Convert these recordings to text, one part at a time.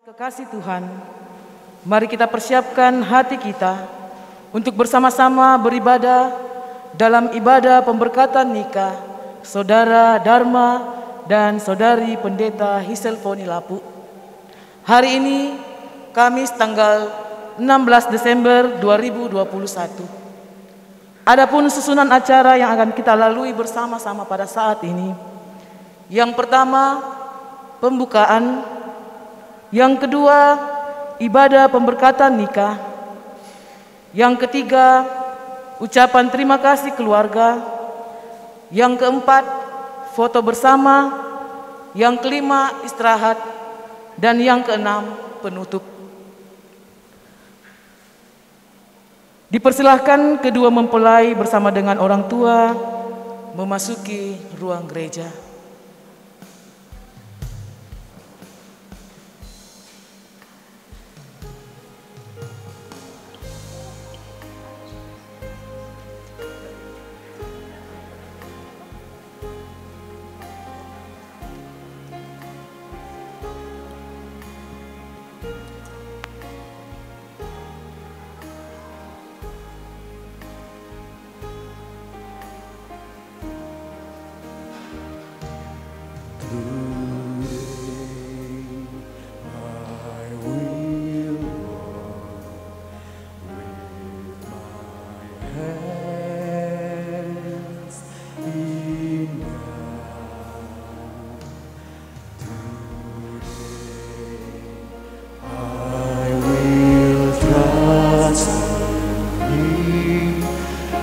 Kekasih Tuhan, mari kita persiapkan hati kita untuk bersama-sama beribadah dalam ibadah pemberkatan nikah Saudara Dharma dan Saudari Pendeta Hiselfoni Lapu. Hari ini, Kamis tanggal 16 Desember 2021. Adapun susunan acara yang akan kita lalui bersama-sama pada saat ini. Yang pertama, pembukaan. Yang kedua, ibadah pemberkatan nikah. Yang ketiga, ucapan terima kasih keluarga. Yang keempat, foto bersama. Yang kelima, istirahat. Dan yang keenam, penutup. Dipersilahkan kedua mempelai bersama dengan orang tua memasuki ruang gereja.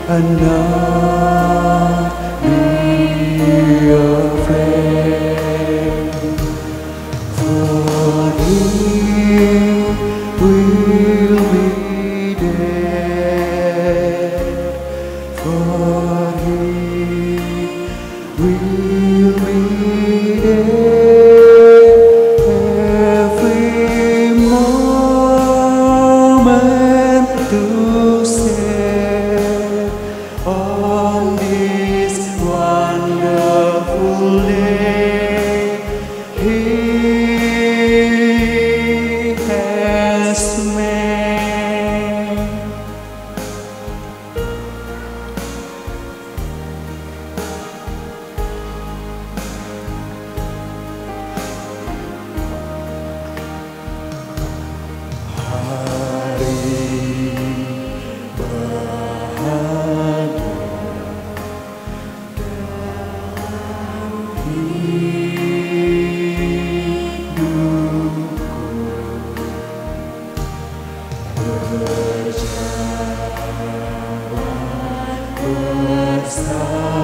And not be afraid, for He will be there, for He will be there every moment to save on this wonderful day. He has made. Hari bahagia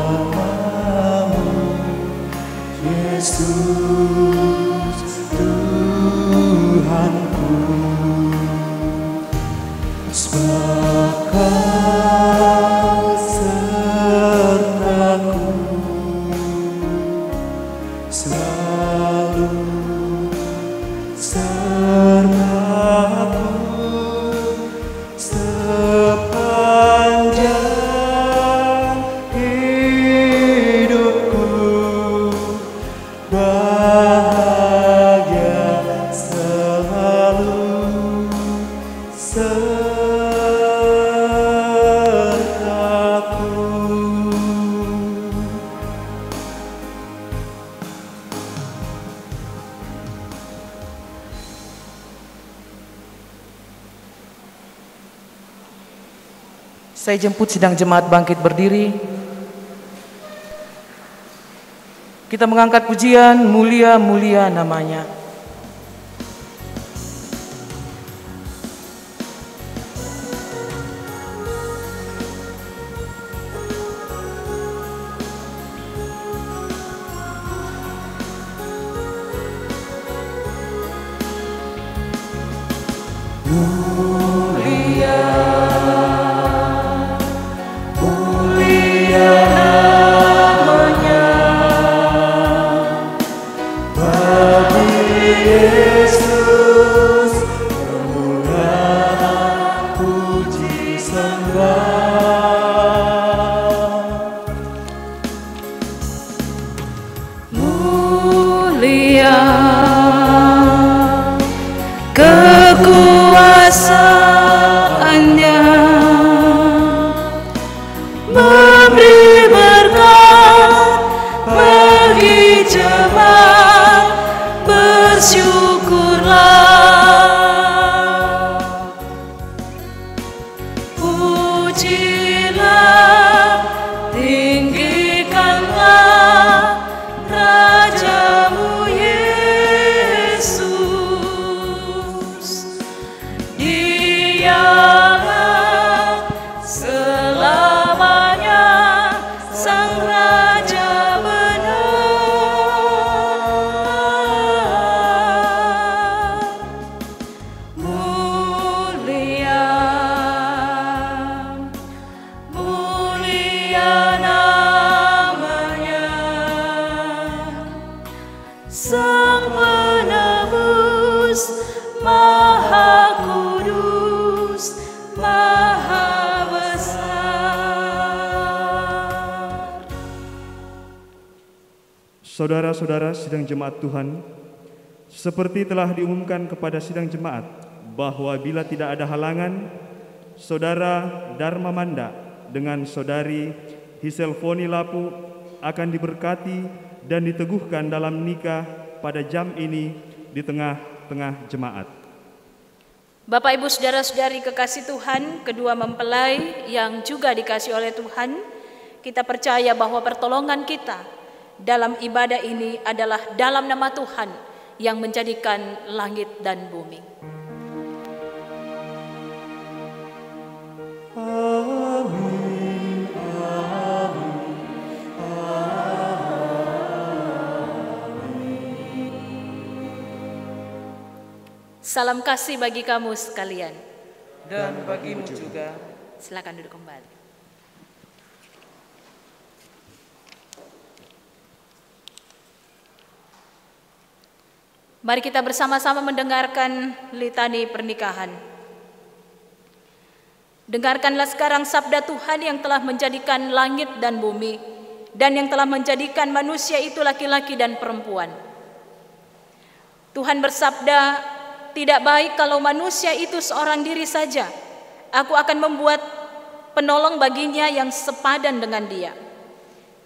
bersamamu, Yesus Tuhanku. Sebab Kau sertaku selalu, sertaku sepanjang hidupku, bahagia selalu sertaku. Saya jemput sidang jemaat bangkit berdiri. Kita mengangkat pujian mulia-mulia namanya. Yesus, kemuliaan, puji sembah. Mulia memberi berkat bagi jemaat, bersyukurlah. Pujilah, tinggikanlah Rajamu Yesus. Dialah selamanya Sang Raja benar. Mulia, mulia namanya, Sang Penebus, Maha Kudus, Maha Besar. Saudara-saudara sidang jemaat Tuhan, seperti telah diumumkan kepada sidang jemaat bahwa bila tidak ada halangan, Saudara Dharma Manda dengan Saudari Hiselfoni Lapu akan diberkati dan diteguhkan dalam nikah pada jam ini di tengah-tengah jemaat. Bapak, Ibu, saudara-saudari kekasih Tuhan, kedua mempelai yang juga dikasih oleh Tuhan, kita percaya bahwa pertolongan kita dalam ibadah ini adalah dalam nama Tuhan yang menjadikan langit dan bumi. Amin, Salam kasih bagi kamu sekalian. Dan bagimu juga. Silakan duduk kembali. Mari kita bersama-sama mendengarkan litani pernikahan. Dengarkanlah sekarang sabda Tuhan yang telah menjadikan langit dan bumi, dan yang telah menjadikan manusia itu laki-laki dan perempuan. Tuhan bersabda, tidak baik kalau manusia itu seorang diri saja. Aku akan membuat penolong baginya yang sepadan dengan dia.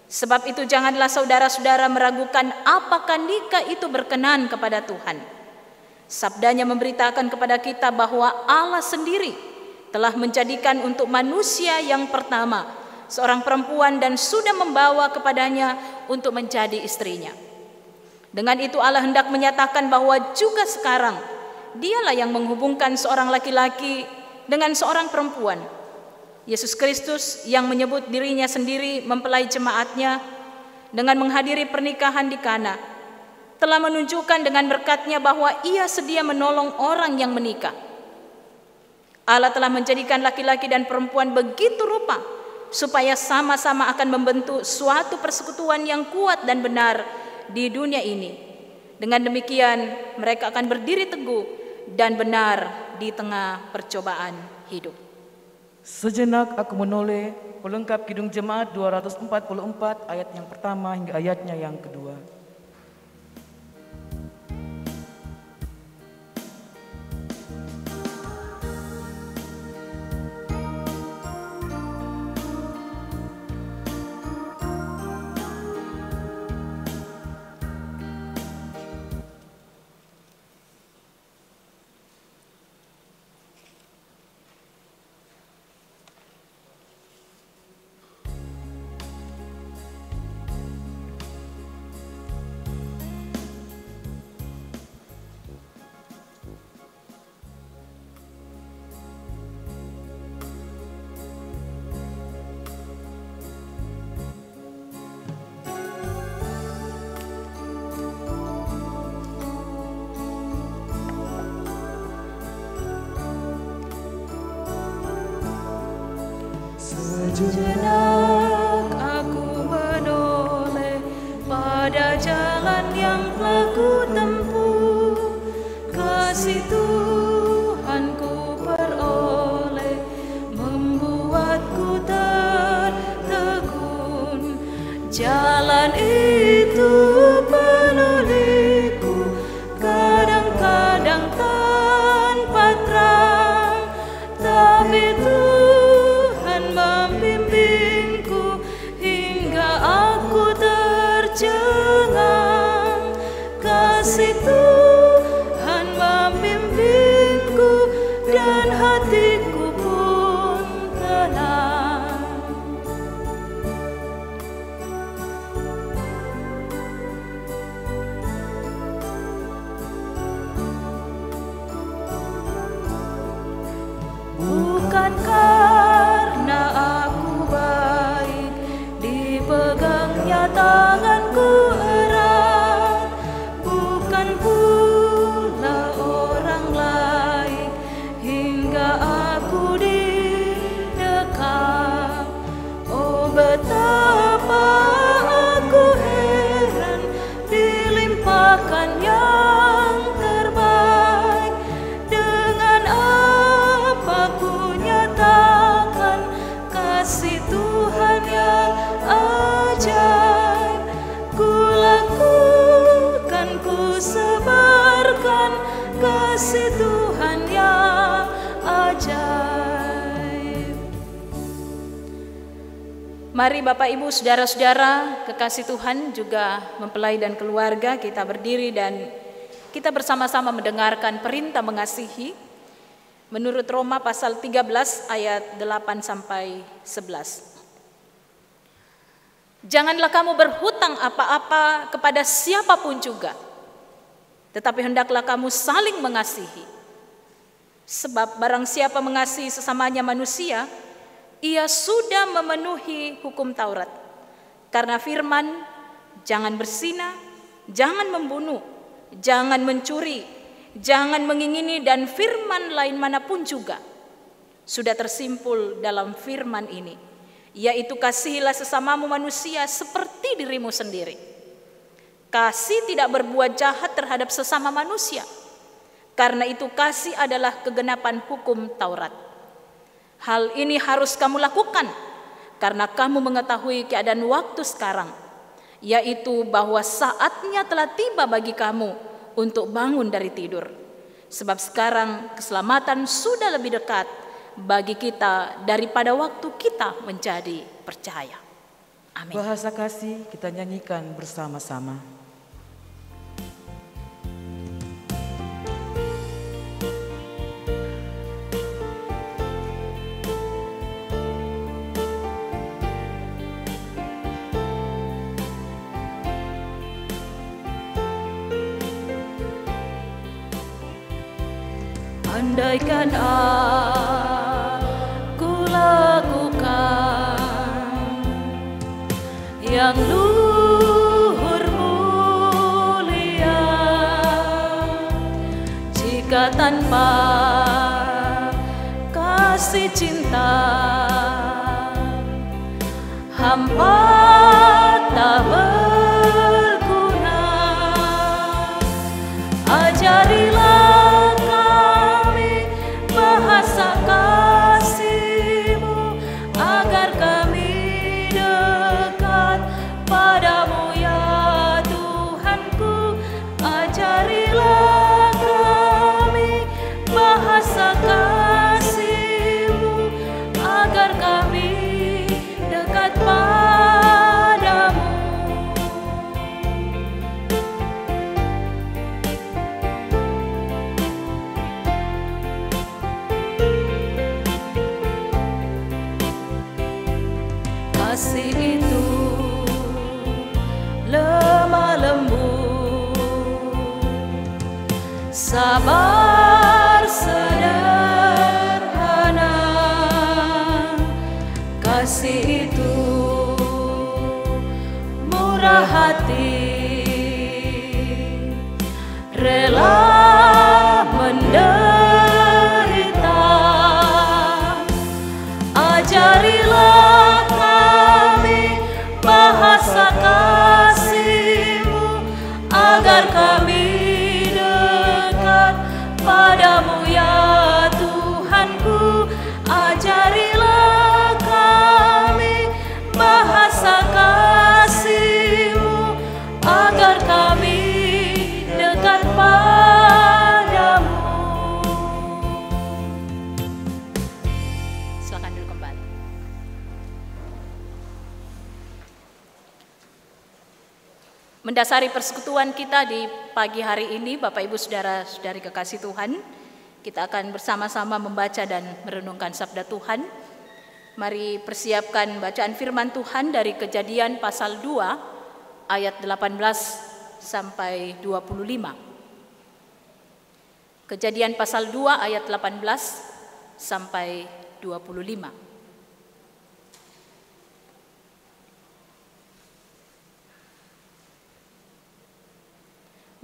Sebab itu janganlah saudara-saudara meragukan apakah nikah itu berkenan kepada Tuhan. Sabdanya memberitakan kepada kita bahwa Allah sendiri telah menjadikan untuk manusia yang pertama seorang perempuan dan sudah membawa kepadanya untuk menjadi istrinya. Dengan itu Allah hendak menyatakan bahwa juga sekarang Dialah yang menghubungkan seorang laki-laki dengan seorang perempuan. Yesus Kristus yang menyebut dirinya sendiri mempelai jemaatnya dengan menghadiri pernikahan di Kana telah menunjukkan dengan berkat-Nya bahwa Ia sedia menolong orang yang menikah. Allah telah menjadikan laki-laki dan perempuan begitu rupa supaya sama-sama akan membentuk suatu persekutuan yang kuat dan benar di dunia ini. Dengan demikian mereka akan berdiri teguh dan benar di tengah percobaan hidup. Sejenak aku menoleh pelengkap Kidung Jemaat 244 ayat yang pertama hingga ayatnya yang kedua. Sejenak aku menoleh pada jalan yang telah ku tempuh. Kasih Tuhanku peroleh membuatku tertegun. Jalan itu menolehku kadang-kadang tanpa terang, tapi membimbingku punya tanganku erat, bukan pula orang lain, hingga aku didekat. Oh betapa aku heran, dilimpahkan yang terbaik. Dengan apa ku nyatakan kasih Tuhan yang ajaib. Ku lakukan, ku sebarkan kasih Tuhan yang ajaib. Mari Bapak Ibu, saudara-saudara kekasih Tuhan, juga mempelai dan keluarga, kita berdiri dan kita bersama-sama mendengarkan perintah mengasihi menurut Roma pasal 13 ayat 8 sampai 11. Janganlah kamu berhutang apa-apa kepada siapapun juga, tetapi hendaklah kamu saling mengasihi. Sebab barang siapa mengasihi sesamanya manusia, ia sudah memenuhi hukum Taurat. Karena firman, jangan berzina, jangan membunuh, jangan mencuri, jangan mengingini, dan firman lain manapun juga sudah tersimpul dalam firman ini, yaitu kasihilah sesamamu manusia seperti dirimu sendiri. Kasih tidak berbuat jahat terhadap sesama manusia, karena itu kasih adalah kegenapan hukum Taurat. Hal ini harus kamu lakukan karena kamu mengetahui keadaan waktu sekarang, yaitu bahwa saatnya telah tiba bagi kamu untuk bangun dari tidur. Sebab sekarang keselamatan sudah lebih dekat bagi kita daripada waktu kita menjadi percaya. Amin. Bahasa kasih kita nyanyikan bersama-sama. Andaikan aku lakukan yang luhur mulia, jika tanpa kasih cinta hamba tak berguna. Ajarilah bahasa kasih-Mu agar kami dekat padamu ya Tuhanku. Ajarilah kami bahasa kasih-Mu agar kami dekat padamu. Kasih itu lemah lembut, sabar sederhana. Kasih itu murah hati, rela menderita. Ajarilah bahasa kasih-Mu agar kami dekat padamu ya Tuhanku. Ajarilah kami bahasa kasih-Mu agar kami dekat padamu. Silakan duduk kembali. Mendasari persekutuan kita di pagi hari ini, Bapak Ibu Saudara-saudari kekasih Tuhan, kita akan bersama-sama membaca dan merenungkan sabda Tuhan. Mari persiapkan bacaan firman Tuhan dari Kejadian pasal 2 ayat 18 sampai 25. Kejadian pasal 2 ayat 18 sampai 25.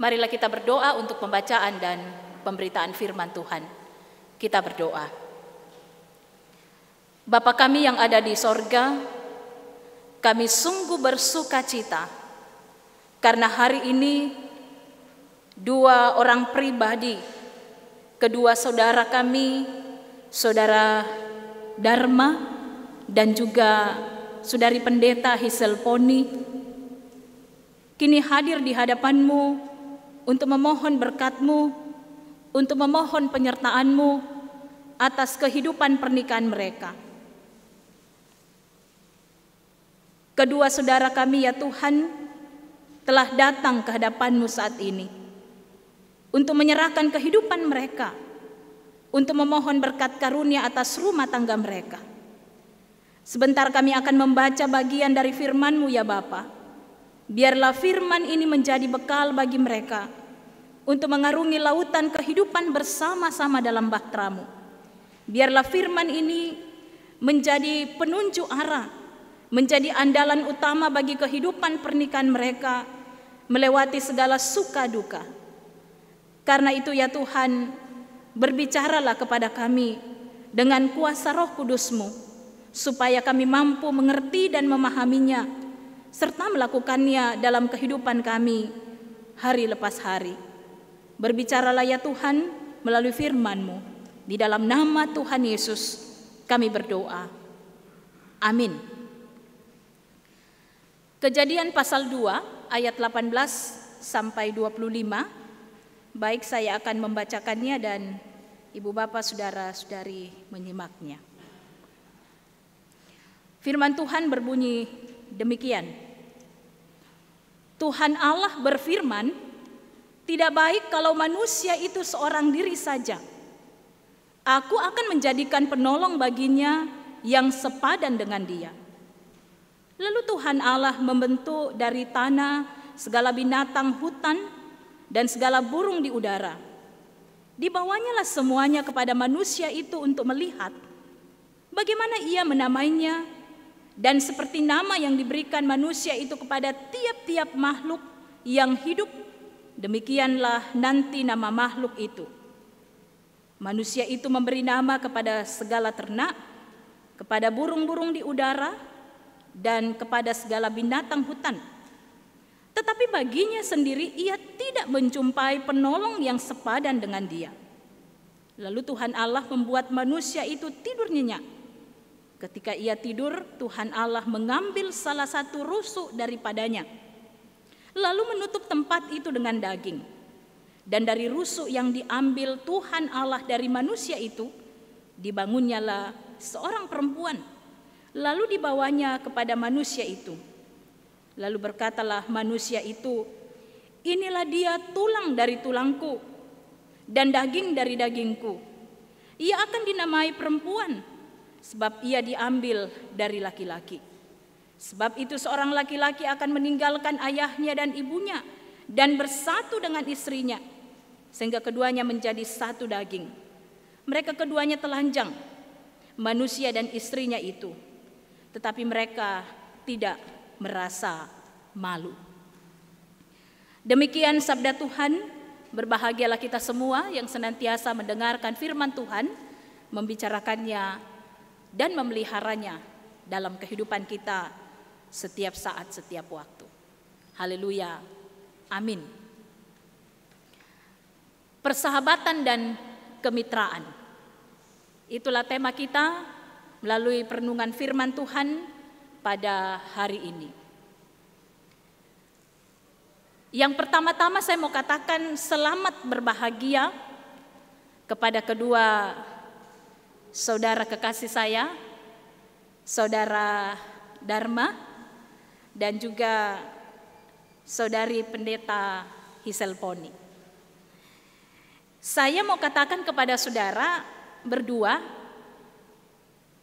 Marilah kita berdoa untuk pembacaan dan pemberitaan firman Tuhan. Kita berdoa. Bapa kami yang ada di sorga, kami sungguh bersuka cita karena hari ini dua orang pribadi, kedua saudara kami, saudara Dharma dan juga saudari pendeta Hisel Poni, kini hadir di hadapan-Mu untuk memohon berkat-Mu, untuk memohon penyertaan-Mu atas kehidupan pernikahan mereka. Kedua saudara kami ya Tuhan telah datang ke hadapan-Mu saat ini untuk menyerahkan kehidupan mereka, untuk memohon berkat karunia atas rumah tangga mereka. Sebentar kami akan membaca bagian dari firman-Mu ya Bapa. Biarlah firman ini menjadi bekal bagi mereka untuk mengarungi lautan kehidupan bersama-sama dalam bahtera-Mu. Biarlah firman ini menjadi penunjuk arah, menjadi andalan utama bagi kehidupan pernikahan mereka melewati segala suka duka. Karena itu ya Tuhan, berbicaralah kepada kami dengan kuasa Roh Kudus-Mu, supaya kami mampu mengerti dan memahaminya, serta melakukannya dalam kehidupan kami hari lepas hari. Berbicaralah ya Tuhan melalui firman-Mu. Di dalam nama Tuhan Yesus kami berdoa. Amin. Kejadian pasal 2 ayat 18 sampai 25. Baik, saya akan membacakannya dan Ibu Bapak Saudara-saudari menyimaknya. Firman Tuhan berbunyi demikian. Tuhan Allah berfirman, tidak baik kalau manusia itu seorang diri saja. Aku akan menjadikan penolong baginya yang sepadan dengan dia. Lalu Tuhan Allah membentuk dari tanah segala binatang hutan dan segala burung di udara. Dibawanyalah semuanya kepada manusia itu untuk melihat bagaimana ia menamainya, dan seperti nama yang diberikan manusia itu kepada tiap-tiap makhluk yang hidup, demikianlah nanti nama makhluk itu. Manusia itu memberi nama kepada segala ternak, kepada burung-burung di udara, dan kepada segala binatang hutan. Tetapi baginya sendiri ia tidak menjumpai penolong yang sepadan dengan dia. Lalu Tuhan Allah membuat manusia itu tidur nyenyak. Ketika ia tidur, Tuhan Allah mengambil salah satu rusuk daripadanya, lalu menutup tempat itu dengan daging. Dan dari rusuk yang diambil Tuhan Allah dari manusia itu, dibangunnyalah seorang perempuan, lalu dibawanya kepada manusia itu. Lalu berkatalah manusia itu, inilah dia tulang dari tulangku dan daging dari dagingku. Ia akan dinamai perempuan, sebab ia diambil dari laki-laki. Sebab itu seorang laki-laki akan meninggalkan ayahnya dan ibunya dan bersatu dengan istrinya, sehingga keduanya menjadi satu daging. Mereka keduanya telanjang, manusia dan istrinya itu, tetapi mereka tidak merasa malu. Demikian sabda Tuhan. Berbahagialah kita semua yang senantiasa mendengarkan firman Tuhan, membicarakannya dan memeliharanya dalam kehidupan kita setiap saat, setiap waktu. Haleluya. Amin. Persahabatan dan kemitraan. Itulah tema kita melalui perenungan firman Tuhan pada hari ini. Yang pertama-tama saya mau katakan selamat berbahagia kepada kedua saudara kekasih saya, saudara Dharma dan juga saudari pendeta Hisel Poni. Saya mau katakan kepada saudara berdua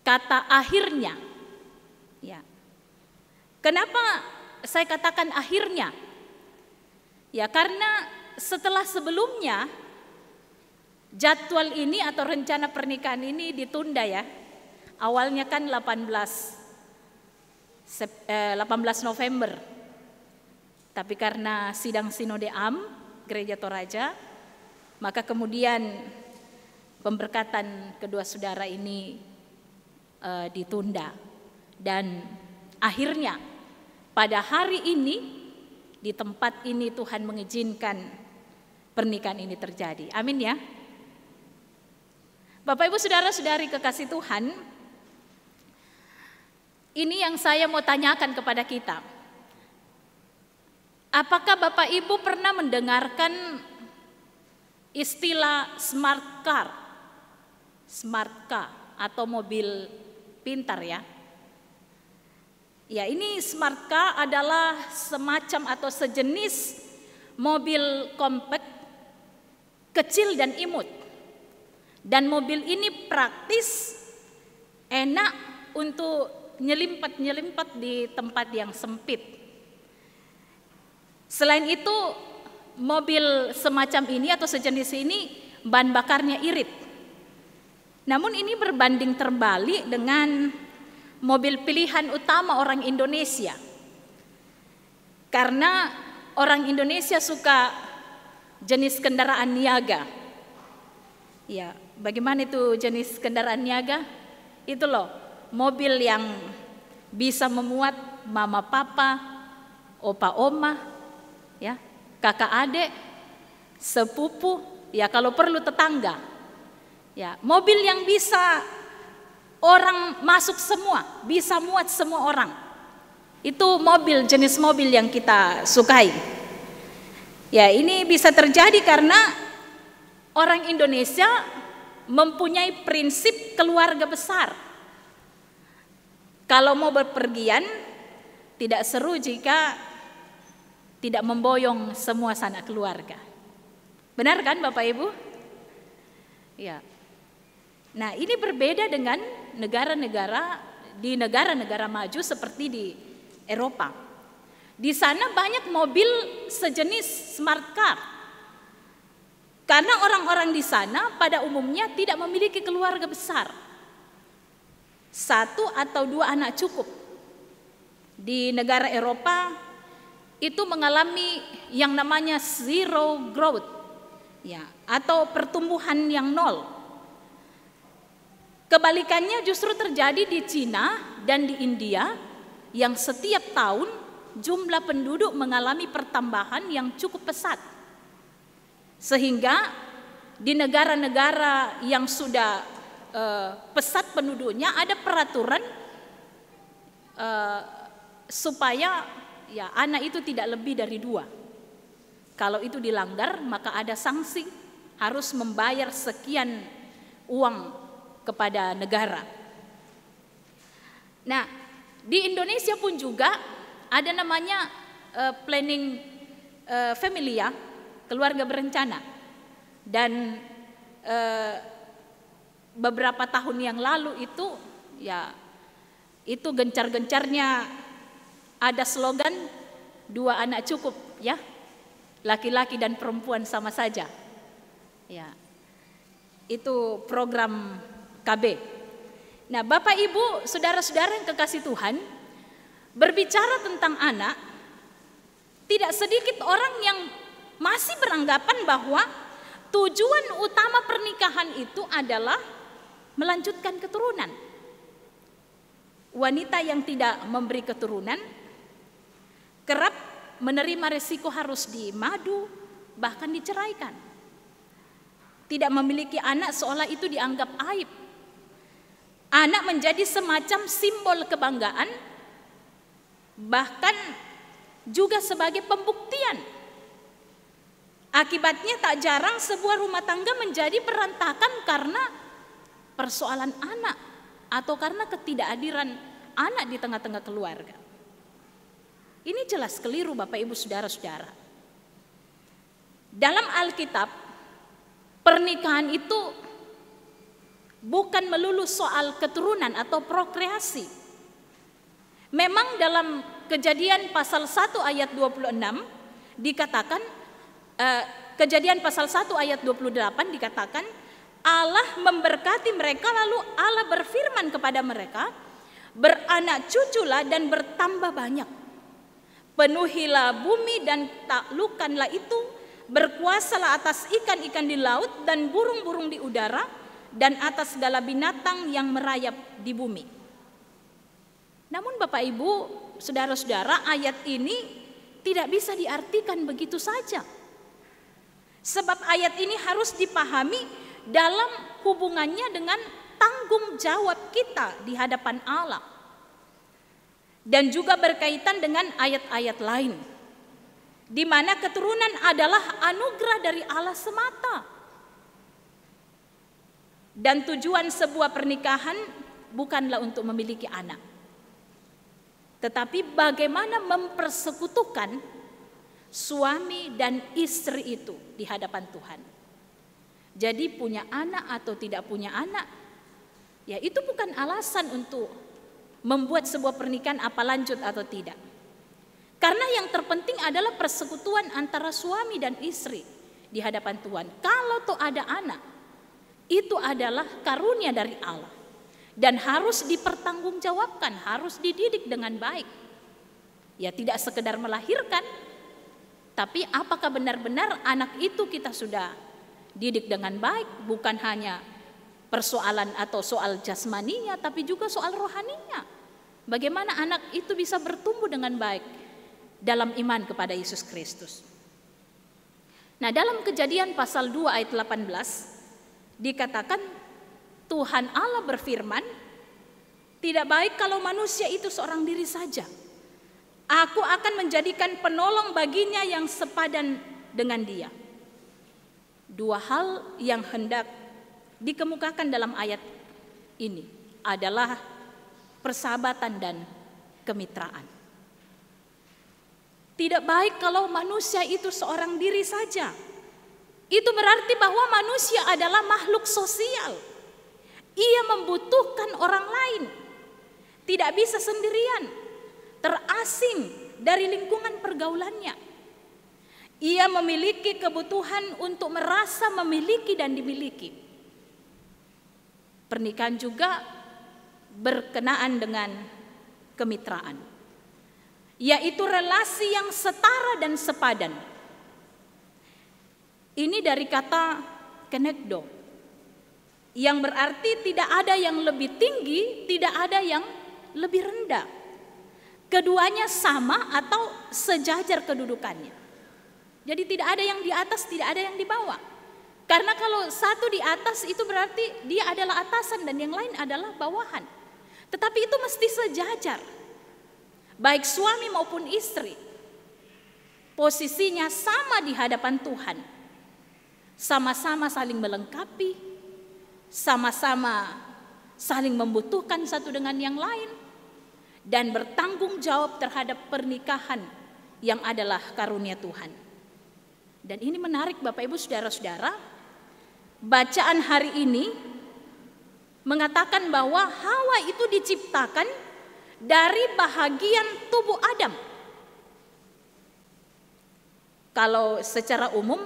kata akhirnya. Ya. Kenapa saya katakan akhirnya? Ya, karena setelah sebelumnya jadwal ini atau rencana pernikahan ini ditunda ya. Awalnya kan 18 November. Tapi karena sidang Sinode Am Gereja Toraja. Maka kemudian pemberkatan kedua saudara ini ditunda. Dan akhirnya pada hari ini di tempat ini Tuhan mengizinkan pernikahan ini terjadi. Amin ya. Bapak Ibu saudara-saudari kekasih Tuhan, ini yang saya mau tanyakan kepada kita. Apakah Bapak Ibu pernah mendengarkan istilah smart car? Smart car atau mobil pintar ya. Ya, ini smart car adalah semacam atau sejenis mobil compact kecil dan imut. Dan mobil ini praktis, enak untuk nyelimpet di tempat yang sempit. Selain itu, mobil semacam ini atau sejenis ini bahan bakarnya irit. Namun ini berbanding terbalik dengan mobil pilihan utama orang Indonesia. Karena orang Indonesia suka jenis kendaraan niaga. Ya, bagaimana itu jenis kendaraan niaga? Itu loh, mobil yang bisa memuat mama papa, opa oma, ya, kakak adik, sepupu, ya kalau perlu tetangga. Ya, mobil yang bisa orang masuk semua, bisa muat semua orang. Itu mobil, jenis mobil yang kita sukai. Ya, ini bisa terjadi karena orang Indonesia mempunyai prinsip keluarga besar. Kalau mau berpergian, tidak seru jika tidak memboyong semua sanak keluarga. Benar kan Bapak Ibu? Ya. Nah, ini berbeda dengan negara-negara maju seperti di Eropa. Di sana banyak mobil sejenis smart car. Karena orang-orang di sana pada umumnya tidak memiliki keluarga besar. 1 atau 2 anak cukup. Di negara Eropa itu mengalami yang namanya zero growth, ya, atau pertumbuhan yang nol. Kebalikannya justru terjadi di Cina dan di India yang setiap tahun jumlah penduduk mengalami pertambahan yang cukup pesat. Sehingga di negara-negara yang sudah pesat penduduknya ada peraturan supaya ya anak itu tidak lebih dari 2. Kalau itu dilanggar maka ada sanksi, harus membayar sekian uang kepada negara. Nah, di Indonesia pun juga ada namanya planning familia, keluarga berencana. Dan beberapa tahun yang lalu itu ya itu gencar-gencarnya ada slogan 2 anak cukup ya. Laki-laki dan perempuan sama saja. Ya. Itu program KB. Nah, Bapak Ibu, saudara-saudara yang kekasih Tuhan, berbicara tentang anak, tidak sedikit orang yang masih beranggapan bahwa tujuan utama pernikahan itu adalah melanjutkan keturunan. Wanita yang tidak memberi keturunan kerap menerima resiko harus dimadu, bahkan diceraikan. Tidak memiliki anak seolah itu dianggap aib. Anak menjadi semacam simbol kebanggaan, bahkan juga sebagai pembuktian. Akibatnya tak jarang sebuah rumah tangga menjadi berantakan karena persoalan anak atau karena ketidakhadiran anak di tengah-tengah keluarga. Ini jelas keliru Bapak Ibu saudara-saudara. Dalam Alkitab, pernikahan itu bukan melulu soal keturunan atau prokreasi. Memang dalam Kejadian pasal 1 ayat 26 dikatakan, Kejadian pasal 1 ayat 28 dikatakan, Allah memberkati mereka lalu Allah berfirman kepada mereka, beranak cuculah dan bertambah banyak. Penuhilah bumi dan taklukkanlah itu, berkuasalah atas ikan-ikan di laut dan burung-burung di udara dan atas segala binatang yang merayap di bumi. Namun Bapak Ibu, saudara-saudara, ayat ini tidak bisa diartikan begitu saja. Sebab ayat ini harus dipahami dalam hubungannya dengan tanggung jawab kita di hadapan Allah. Dan juga berkaitan dengan ayat-ayat lain, di mana keturunan adalah anugerah dari Allah semata. Dan tujuan sebuah pernikahan bukanlah untuk memiliki anak, tetapi bagaimana mempersekutukan suami dan istri itu di hadapan Tuhan. Jadi punya anak atau tidak punya anak, ya itu bukan alasan untuk membuat sebuah pernikahan apa lanjut atau tidak. Karena yang terpenting adalah persekutuan antara suami dan istri di hadapan Tuhan. Kalau tuh ada anak, itu adalah karunia dari Allah dan harus dipertanggungjawabkan, harus dididik dengan baik. Ya tidak sekedar melahirkan, tapi apakah benar-benar anak itu kita sudah didik dengan baik, bukan hanya persoalan atau soal jasmaninya, tapi juga soal rohaninya. Bagaimana anak itu bisa bertumbuh dengan baik dalam iman kepada Yesus Kristus. Nah, dalam Kejadian pasal 2 ayat 18 dikatakan Tuhan Allah berfirman, tidak baik kalau manusia itu seorang diri saja. Aku akan menjadikan penolong baginya yang sepadan dengan dia. Dua hal yang hendak dikemukakan dalam ayat ini adalah persahabatan dan kemitraan. Tidak baik kalau manusia itu seorang diri saja. Itu berarti bahwa manusia adalah makhluk sosial. Ia membutuhkan orang lain. Tidak bisa sendirian, terasing dari lingkungan pergaulannya. Ia memiliki kebutuhan untuk merasa memiliki dan dimiliki. Pernikahan juga berkenaan dengan kemitraan, yaitu relasi yang setara dan sepadan. Ini dari kata kenekdo, yang berarti tidak ada yang lebih tinggi, tidak ada yang lebih rendah. Keduanya sama atau sejajar kedudukannya. Jadi tidak ada yang di atas, tidak ada yang di bawah. Karena kalau satu di atas itu berarti dia adalah atasan dan yang lain adalah bawahan. Tetapi itu mesti sejajar. Baik suami maupun istri, posisinya sama di hadapan Tuhan. Sama-sama saling melengkapi, sama-sama saling membutuhkan satu dengan yang lain, dan bertanggung jawab terhadap pernikahan yang adalah karunia Tuhan. Dan ini menarik Bapak Ibu saudara-saudara, bacaan hari ini mengatakan bahwa Hawa itu diciptakan dari bahagian tubuh Adam. Kalau secara umum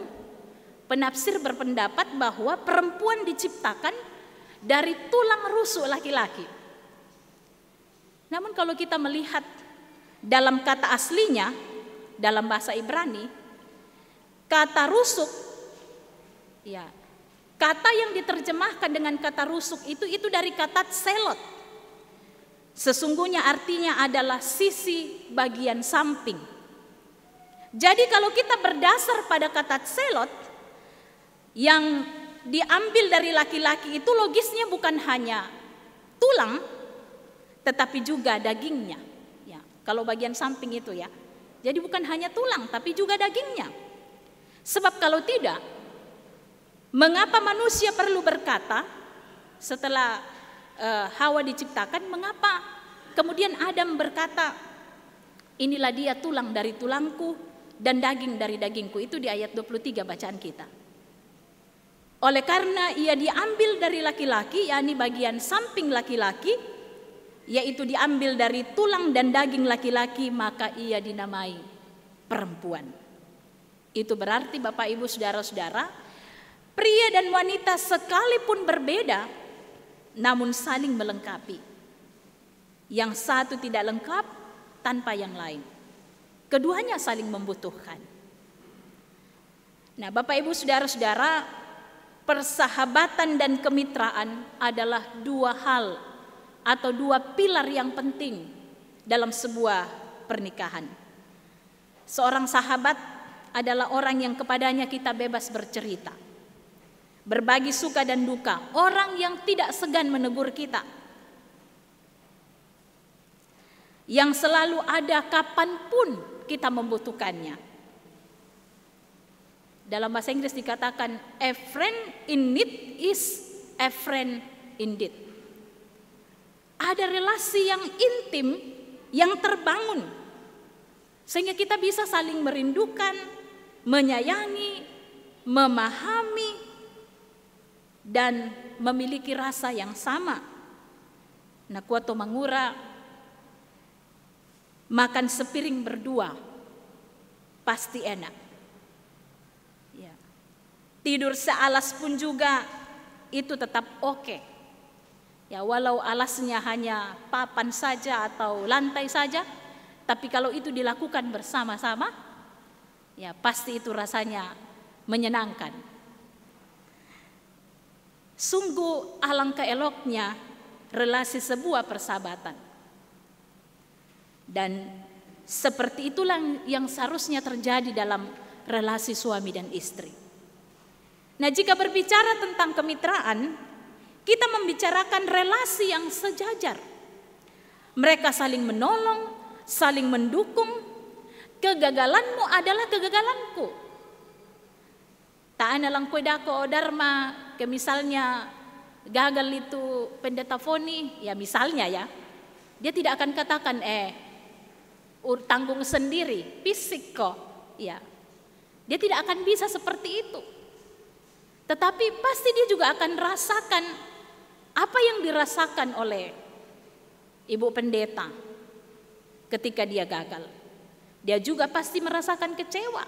penafsir berpendapat bahwa perempuan diciptakan dari tulang rusuk laki-laki. Namun kalau kita melihat dalam kata aslinya dalam bahasa Ibrani, kata rusuk, ya, kata yang diterjemahkan dengan kata rusuk itu dari kata tselot. Sesungguhnya artinya adalah sisi bagian samping. Jadi kalau kita berdasar pada kata tselot yang diambil dari laki-laki, itu logisnya bukan hanya tulang, tetapi juga dagingnya. Ya, kalau bagian samping itu ya. Jadi bukan hanya tulang, tapi juga dagingnya. Sebab kalau tidak, mengapa manusia perlu berkata setelah Hawa diciptakan, mengapa kemudian Adam berkata, inilah dia tulang dari tulangku dan daging dari dagingku. Itu di ayat 23 bacaan kita. Oleh karena ia diambil dari laki-laki, yakni bagian samping laki-laki, yaitu diambil dari tulang dan daging laki-laki, maka ia dinamai perempuan. Itu berarti Bapak Ibu saudara-saudara, pria dan wanita sekalipun berbeda, namun saling melengkapi. Yang satu tidak lengkap tanpa yang lain. Keduanya saling membutuhkan. Nah, Bapak Ibu Saudara-saudara, persahabatan dan kemitraan adalah dua hal atau dua pilar yang penting dalam sebuah pernikahan. Seorang sahabat adalah orang yang kepadanya kita bebas bercerita, berbagi suka dan duka, orang yang tidak segan menegur kita, yang selalu ada kapanpun kita membutuhkannya. Dalam bahasa Inggris dikatakan, a friend in need is a friend indeed. Ada relasi yang intim yang terbangun, sehingga kita bisa saling merindukan, menyayangi, memahami, dan memiliki rasa yang sama. Nakuato mangura, makan sepiring berdua pasti enak. Tidur sealas pun juga itu tetap oke. Ya, walau alasnya hanya papan saja atau lantai saja, tapi kalau itu dilakukan bersama-sama, ya pasti itu rasanya menyenangkan. Sungguh alangkah eloknya relasi sebuah persahabatan. Dan seperti itulah yang seharusnya terjadi dalam relasi suami dan istri. Nah, jika berbicara tentang kemitraan, kita membicarakan relasi yang sejajar. Mereka saling menolong, saling mendukung. Kegagalanmu adalah kegagalanku. Tak analang kuedako dharma, misalnya gagal itu pendeta Foni, ya misalnya ya. Dia tidak akan katakan tanggung sendiri, fisik kok. Ya. Dia tidak akan bisa seperti itu. Tetapi pasti dia juga akan rasakan apa yang dirasakan oleh ibu pendeta ketika dia gagal. Dia juga pasti merasakan kecewa.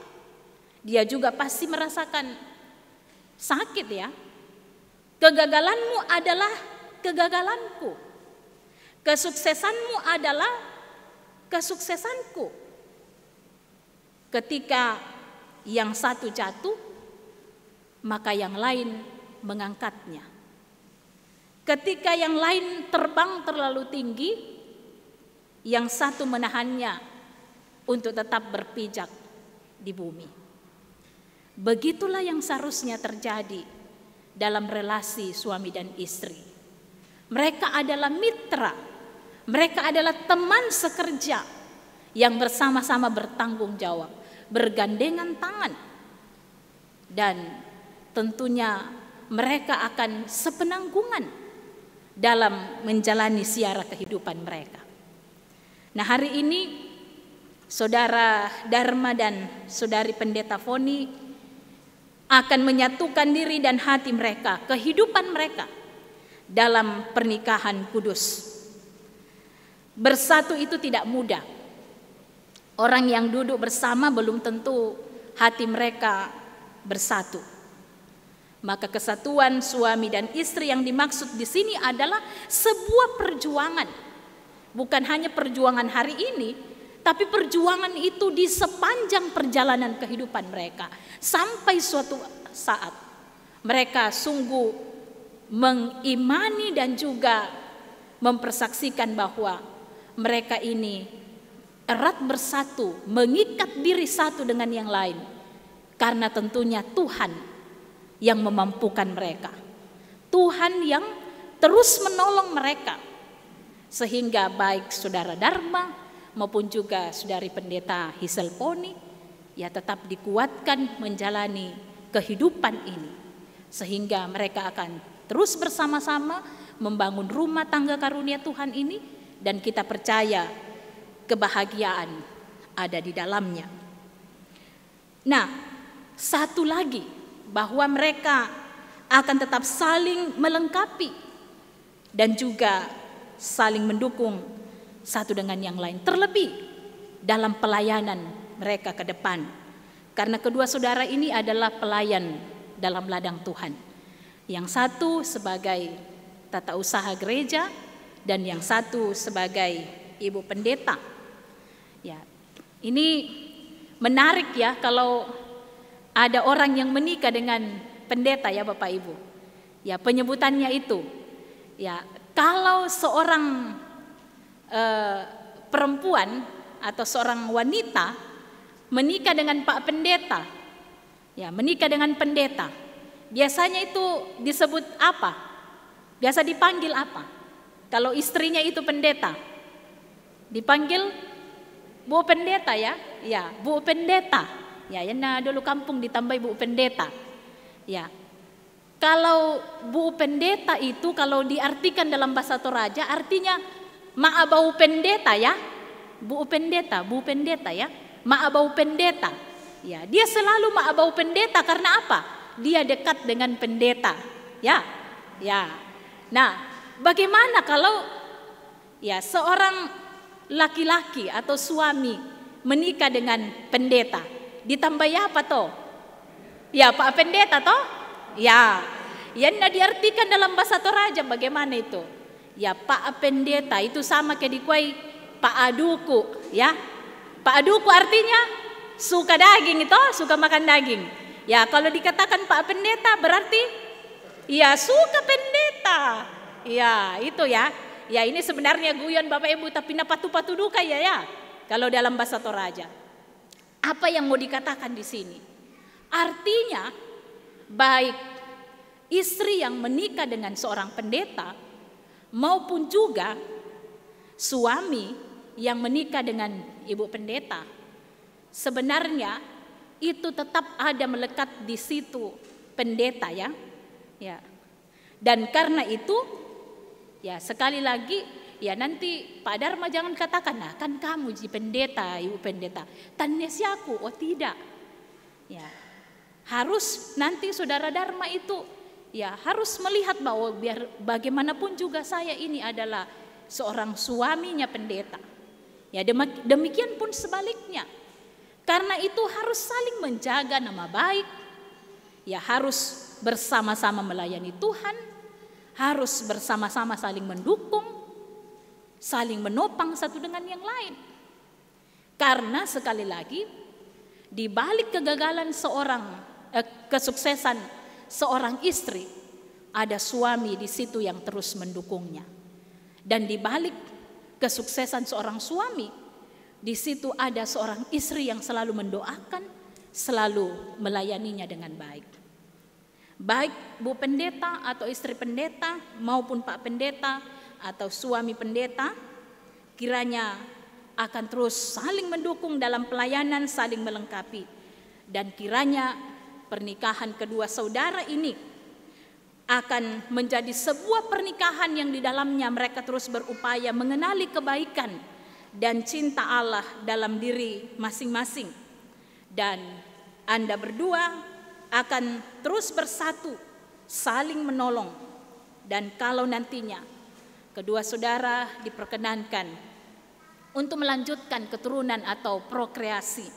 Dia juga pasti merasakan sakit ya. Kegagalanmu adalah kegagalanku. Kesuksesanmu adalah kesuksesanku. Ketika yang satu jatuh, maka yang lain mengangkatnya. Ketika yang lain terbang terlalu tinggi, yang satu menahannya untuk tetap berpijak di bumi. Begitulah yang seharusnya terjadi dalam relasi suami dan istri. Mereka adalah mitra, mereka adalah teman sekerja yang bersama-sama bertanggung jawab, bergandengan tangan, dan tentunya mereka akan sepenanggungan dalam menjalani siara kehidupan mereka. Nah, hari ini Saudara Dharma dan Saudari Pendeta Foni akan menyatukan diri dan hati mereka, kehidupan mereka dalam pernikahan kudus. Bersatu itu tidak mudah. Orang yang duduk bersama belum tentu hati mereka bersatu. Maka kesatuan suami dan istri yang dimaksud di sini adalah sebuah perjuangan. Bukan hanya perjuangan hari ini, tapi perjuangan itu di sepanjang perjalanan kehidupan mereka. Sampai suatu saat mereka sungguh mengimani dan juga mempersaksikan bahwa mereka ini erat bersatu, mengikat diri satu dengan yang lain. Karena tentunya Tuhan yang memampukan mereka. Tuhan yang terus menolong mereka. Sehingga baik Saudara Dharma maupun juga Saudari Pendeta Hisel Poni ya tetap dikuatkan menjalani kehidupan ini. Sehingga mereka akan terus bersama-sama membangun rumah tangga karunia Tuhan ini. Dan kita percaya kebahagiaan ada di dalamnya. Nah, satu lagi, bahwa mereka akan tetap saling melengkapi dan juga saling mendukung satu dengan yang lain, terlebih dalam pelayanan mereka ke depan. Karena kedua saudara ini adalah pelayan dalam ladang Tuhan. Yang satu sebagai tata usaha gereja dan yang satu sebagai ibu pendeta. Ya, ini menarik ya kalau ada orang yang menikah dengan pendeta ya Bapak Ibu. Ya, penyebutannya itu. Ya, kalau seorang perempuan atau seorang wanita menikah dengan Pak Pendeta, ya menikah dengan pendeta, biasanya itu disebut apa? Biasa dipanggil apa? Kalau istrinya itu pendeta, dipanggil Bu Pendeta ya, ya Bu Pendeta, ya yana dulu kampung ditambah Bu Pendeta, ya. Kalau Bu Pendeta itu kalau diartikan dalam bahasa Toraja artinya Maabau pendeta ya, Bu Pendeta ya, Maabau pendeta. Ya, dia selalu Maabau pendeta karena apa? Dia dekat dengan pendeta. Ya, ya. Nah, bagaimana kalau ya seorang laki-laki atau suami menikah dengan pendeta? Ditambah apa toh? Ya, Pak Pendeta toh? Ya, yang diartikan dalam bahasa Toraja bagaimana itu? Ya Pak Pendeta itu sama kayak dikuai Pak Aduku ya. Pak Aduku artinya suka daging itu, suka makan daging. Ya kalau dikatakan Pak Pendeta berarti ya suka pendeta. Ya itu ya. Ya ini sebenarnya guyon Bapak Ibu tapi napatu-patu duka ya. Kalau dalam bahasa Toraja. Apa yang mau dikatakan di sini? Artinya baik istri yang menikah dengan seorang pendeta maupun juga suami yang menikah dengan ibu pendeta, sebenarnya itu tetap ada melekat di situ pendeta ya. Ya. Dan karena itu ya sekali lagi ya nanti Pak Dharma jangan katakan nah kan kamu ji pendeta, ibu pendeta. Tanesiaku, oh tidak. Ya. Harus nanti saudara Dharma itu ya harus melihat bahwa biar bagaimanapun juga saya ini adalah seorang suaminya pendeta. Ya demikian pun sebaliknya. Karena itu harus saling menjaga nama baik. Ya harus bersama-sama melayani Tuhan. Harus bersama-sama saling mendukung. Saling menopang satu dengan yang lain. Karena sekali lagi di balik kegagalan kesuksesan seorang istri, ada suami di situ yang terus mendukungnya. Dan di balik kesuksesan seorang suami, di situ ada seorang istri yang selalu mendoakan, selalu melayaninya dengan baik. Baik Bu Pendeta atau istri pendeta maupun Pak Pendeta atau suami pendeta, kiranya akan terus saling mendukung dalam pelayanan, saling melengkapi. Dan kiranya pernikahan kedua saudara ini akan menjadi sebuah pernikahan yang di dalamnya mereka terus berupaya mengenali kebaikan dan cinta Allah dalam diri masing-masing. Dan Anda berdua akan terus bersatu, saling menolong. Dan kalau nantinya kedua saudara diperkenankan untuk melanjutkan keturunan atau prokreasi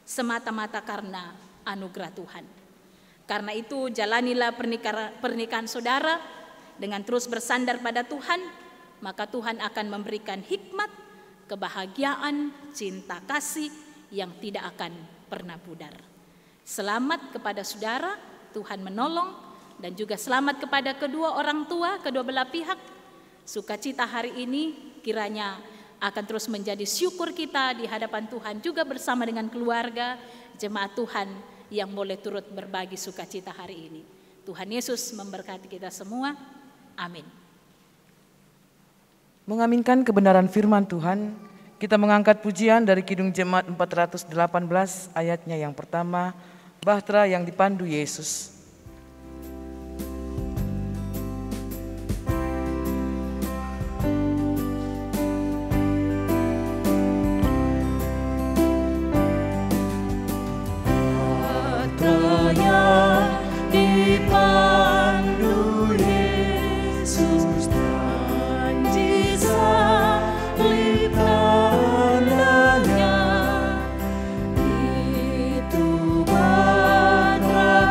semata-mata karena anugerah Tuhan. Karena itu jalanilah pernikahan saudara dengan terus bersandar pada Tuhan, maka Tuhan akan memberikan hikmat, kebahagiaan, cinta kasih yang tidak akan pernah pudar. Selamat kepada saudara, Tuhan menolong, dan juga selamat kepada kedua orang tua, kedua belah pihak. Sukacita hari ini kiranya akan terus menjadi syukur kita di hadapan Tuhan juga bersama dengan keluarga, jemaat Tuhan yang boleh turut berbagi sukacita hari ini. Tuhan Yesus memberkati kita semua. Amin. Mengaminkan kebenaran firman Tuhan, kita mengangkat pujian dari Kidung Jemaat 418 ayatnya yang pertama, Bahtera yang dipandu Yesus. Itu Bahtera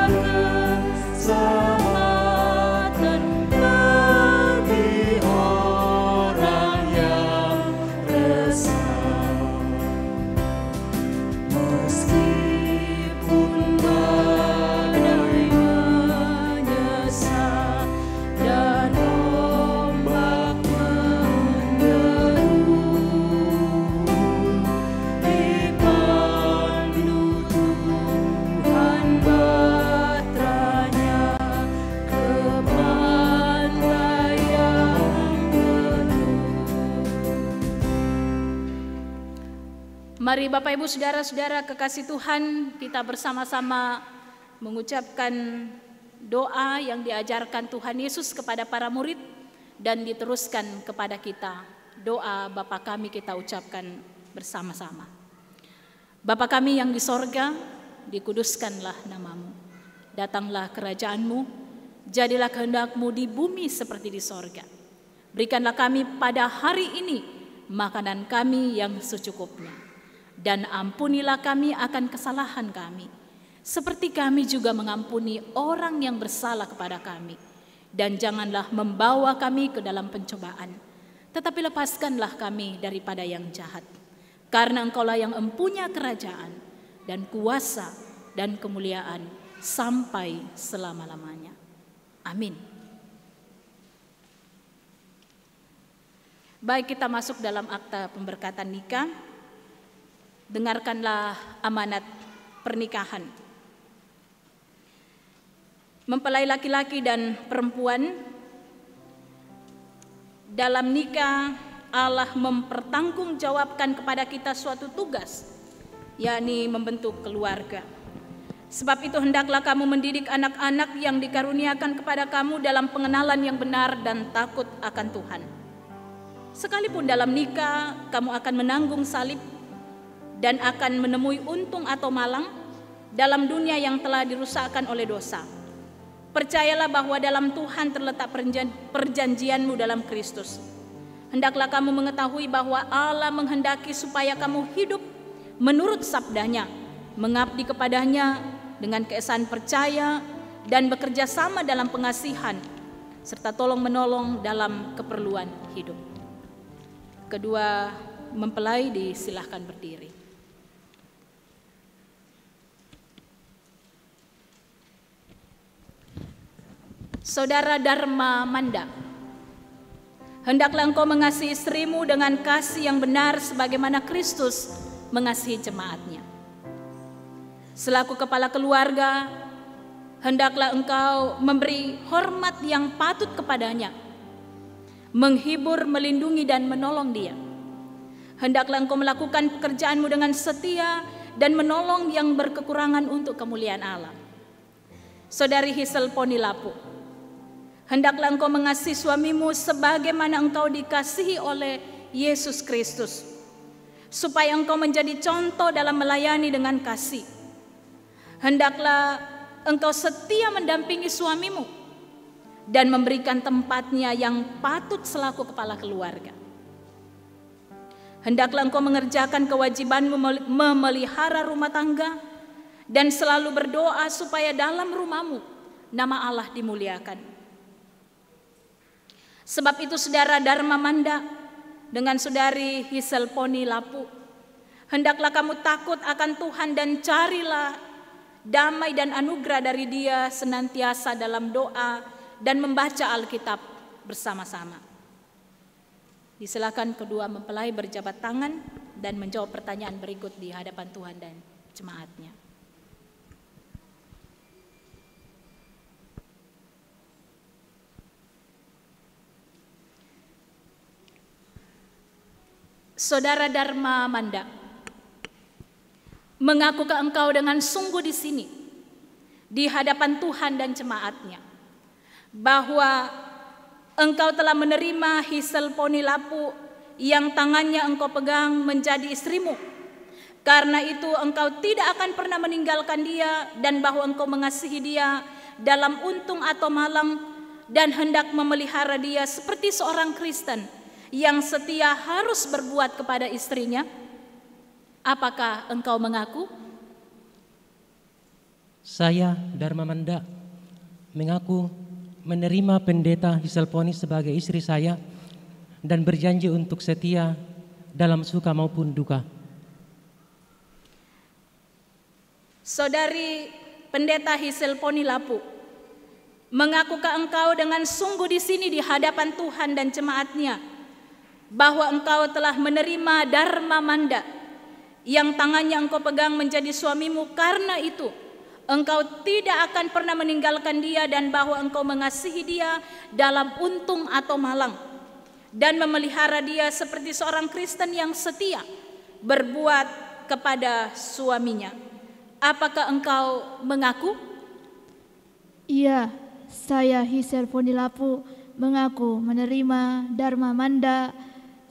Mari Bapak Ibu Saudara-saudara kekasih Tuhan, kita bersama-sama mengucapkan doa yang diajarkan Tuhan Yesus kepada para murid dan diteruskan kepada kita. Doa Bapa kami kita ucapkan bersama-sama. Bapa kami yang di sorga, dikuduskanlah namamu. Datanglah kerajaan-Mu, jadilah kehendak-Mu di bumi seperti di sorga. Berikanlah kami pada hari ini makanan kami yang secukupnya. Dan ampunilah kami akan kesalahan kami, seperti kami juga mengampuni orang yang bersalah kepada kami. Dan janganlah membawa kami ke dalam pencobaan, tetapi lepaskanlah kami daripada yang jahat. Karena Engkaulah yang empunya kerajaan dan kuasa dan kemuliaan sampai selama-lamanya. Amin. Baik, kita masuk dalam akta pemberkatan nikah. Dengarkanlah amanat pernikahan. Mempelai laki-laki dan perempuan dalam nikah, Allah mempertanggungjawabkan kepada kita suatu tugas, yakni membentuk keluarga. Sebab itu hendaklah kamu mendidik anak-anak yang dikaruniakan kepada kamu dalam pengenalan yang benar dan takut akan Tuhan. Sekalipun dalam nikah kamu akan menanggung salib dan akan menemui untung atau malang dalam dunia yang telah dirusakkan oleh dosa. Percayalah bahwa dalam Tuhan terletak perjanjianmu dalam Kristus. Hendaklah kamu mengetahui bahwa Allah menghendaki supaya kamu hidup menurut sabdanya, mengabdi kepadanya dengan keesaan percaya dan bekerja sama dalam pengasihan, serta tolong-menolong dalam keperluan hidup. Kedua mempelai disilahkan berdiri. Saudara Dharma Manda, hendaklah engkau mengasihi istrimu dengan kasih yang benar sebagaimana Kristus mengasihi jemaatnya. Selaku kepala keluarga, hendaklah engkau memberi hormat yang patut kepadanya, menghibur, melindungi dan menolong dia. Hendaklah engkau melakukan pekerjaanmu dengan setia dan menolong yang berkekurangan untuk kemuliaan Allah. Saudari Hisel Poni Lapu, hendaklah engkau mengasihi suamimu sebagaimana engkau dikasihi oleh Yesus Kristus, supaya engkau menjadi contoh dalam melayani dengan kasih. Hendaklah engkau setia mendampingi suamimu dan memberikan tempatnya yang patut selaku kepala keluarga. Hendaklah engkau mengerjakan kewajibanmu memelihara rumah tangga dan selalu berdoa supaya dalam rumahmu nama Allah dimuliakan. Sebab itu saudara Dharma Manda dengan saudari Hisel Poni Lapu, hendaklah kamu takut akan Tuhan dan carilah damai dan anugerah dari Dia senantiasa dalam doa dan membaca Alkitab bersama-sama. Disilakan kedua mempelai berjabat tangan dan menjawab pertanyaan berikut di hadapan Tuhan dan jemaatnya. Saudara Dharma Manda, mengakukah engkau dengan sungguh di sini di hadapan Tuhan dan jemaatnya bahwa engkau telah menerima Hisel Poni Lapu yang tangannya engkau pegang menjadi istrimu, karena itu engkau tidak akan pernah meninggalkan dia, dan bahwa engkau mengasihi dia dalam untung atau malang dan hendak memelihara dia seperti seorang Kristen yang setia harus berbuat kepada istrinya? Apakah engkau mengaku? Saya, Dharma Manda, mengaku menerima Pendeta Hisel Poni sebagai istri saya dan berjanji untuk setia dalam suka maupun duka. Saudari Pendeta Hisel Poni Lapu, mengakukah engkau dengan sungguh di sini di hadapan Tuhan dan jemaatnya bahwa engkau telah menerima Dharma Manda yang tangannya engkau pegang menjadi suamimu, karena itu engkau tidak akan pernah meninggalkan dia, dan bahwa engkau mengasihi dia dalam untung atau malang dan memelihara dia seperti seorang Kristen yang setia berbuat kepada suaminya. Apakah engkau mengaku? Iya, saya Hisel Ponilapu mengaku menerima Dharma Manda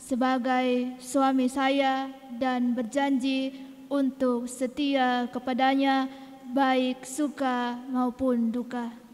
sebagai suami saya dan berjanji untuk setia kepadanya baik suka maupun duka.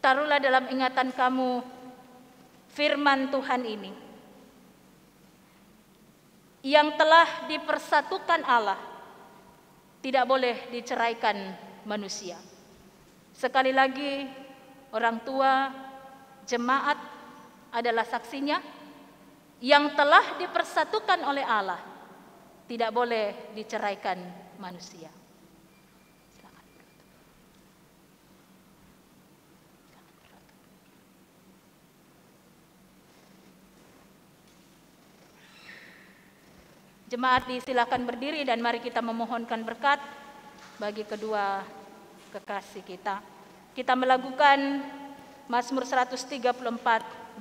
Taruhlah dalam ingatan kamu firman Tuhan ini. Yang telah dipersatukan Allah tidak boleh diceraikan manusia. Sekali lagi, orang tua, jemaat adalah saksinya. Yang telah dipersatukan oleh Allah tidak boleh diceraikan manusia. Jemaat disilakan berdiri dan mari kita memohonkan berkat bagi kedua kekasih kita. Kita melakukan Mazmur 134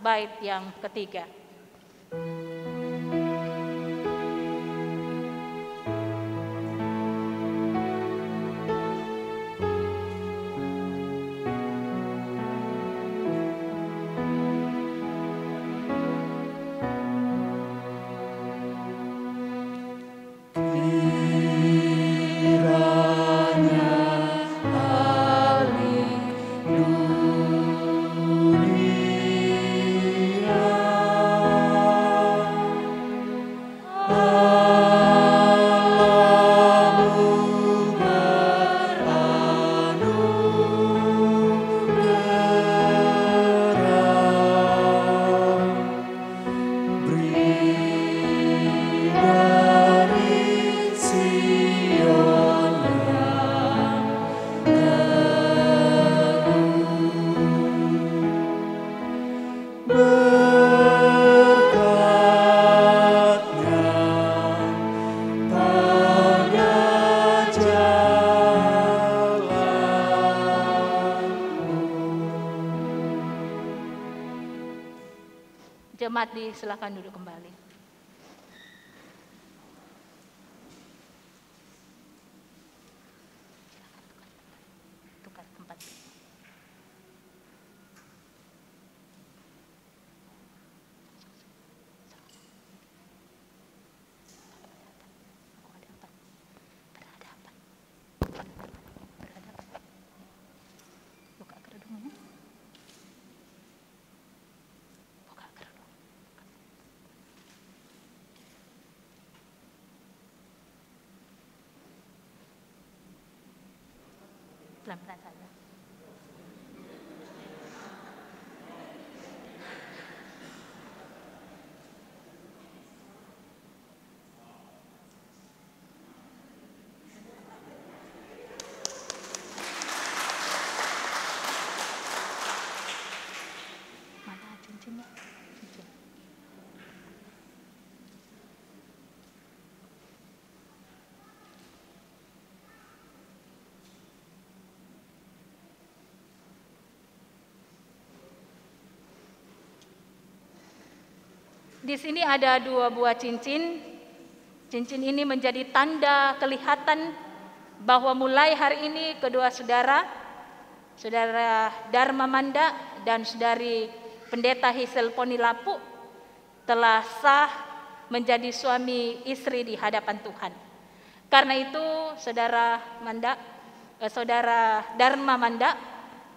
bait yang ketiga. Jemaat disilakan duduk kembali. Tukar tempat. Buka kerudungnya. Pelan-pelan saja. Mana cincinnya? Cincin. Di sini ada 2 buah cincin. Cincin ini menjadi tanda kelihatan bahwa mulai hari ini kedua saudara Dharma Manda dan saudari Pendeta Hisel Ponilapu telah sah menjadi suami istri di hadapan Tuhan. Karena itu saudara Dharma Manda,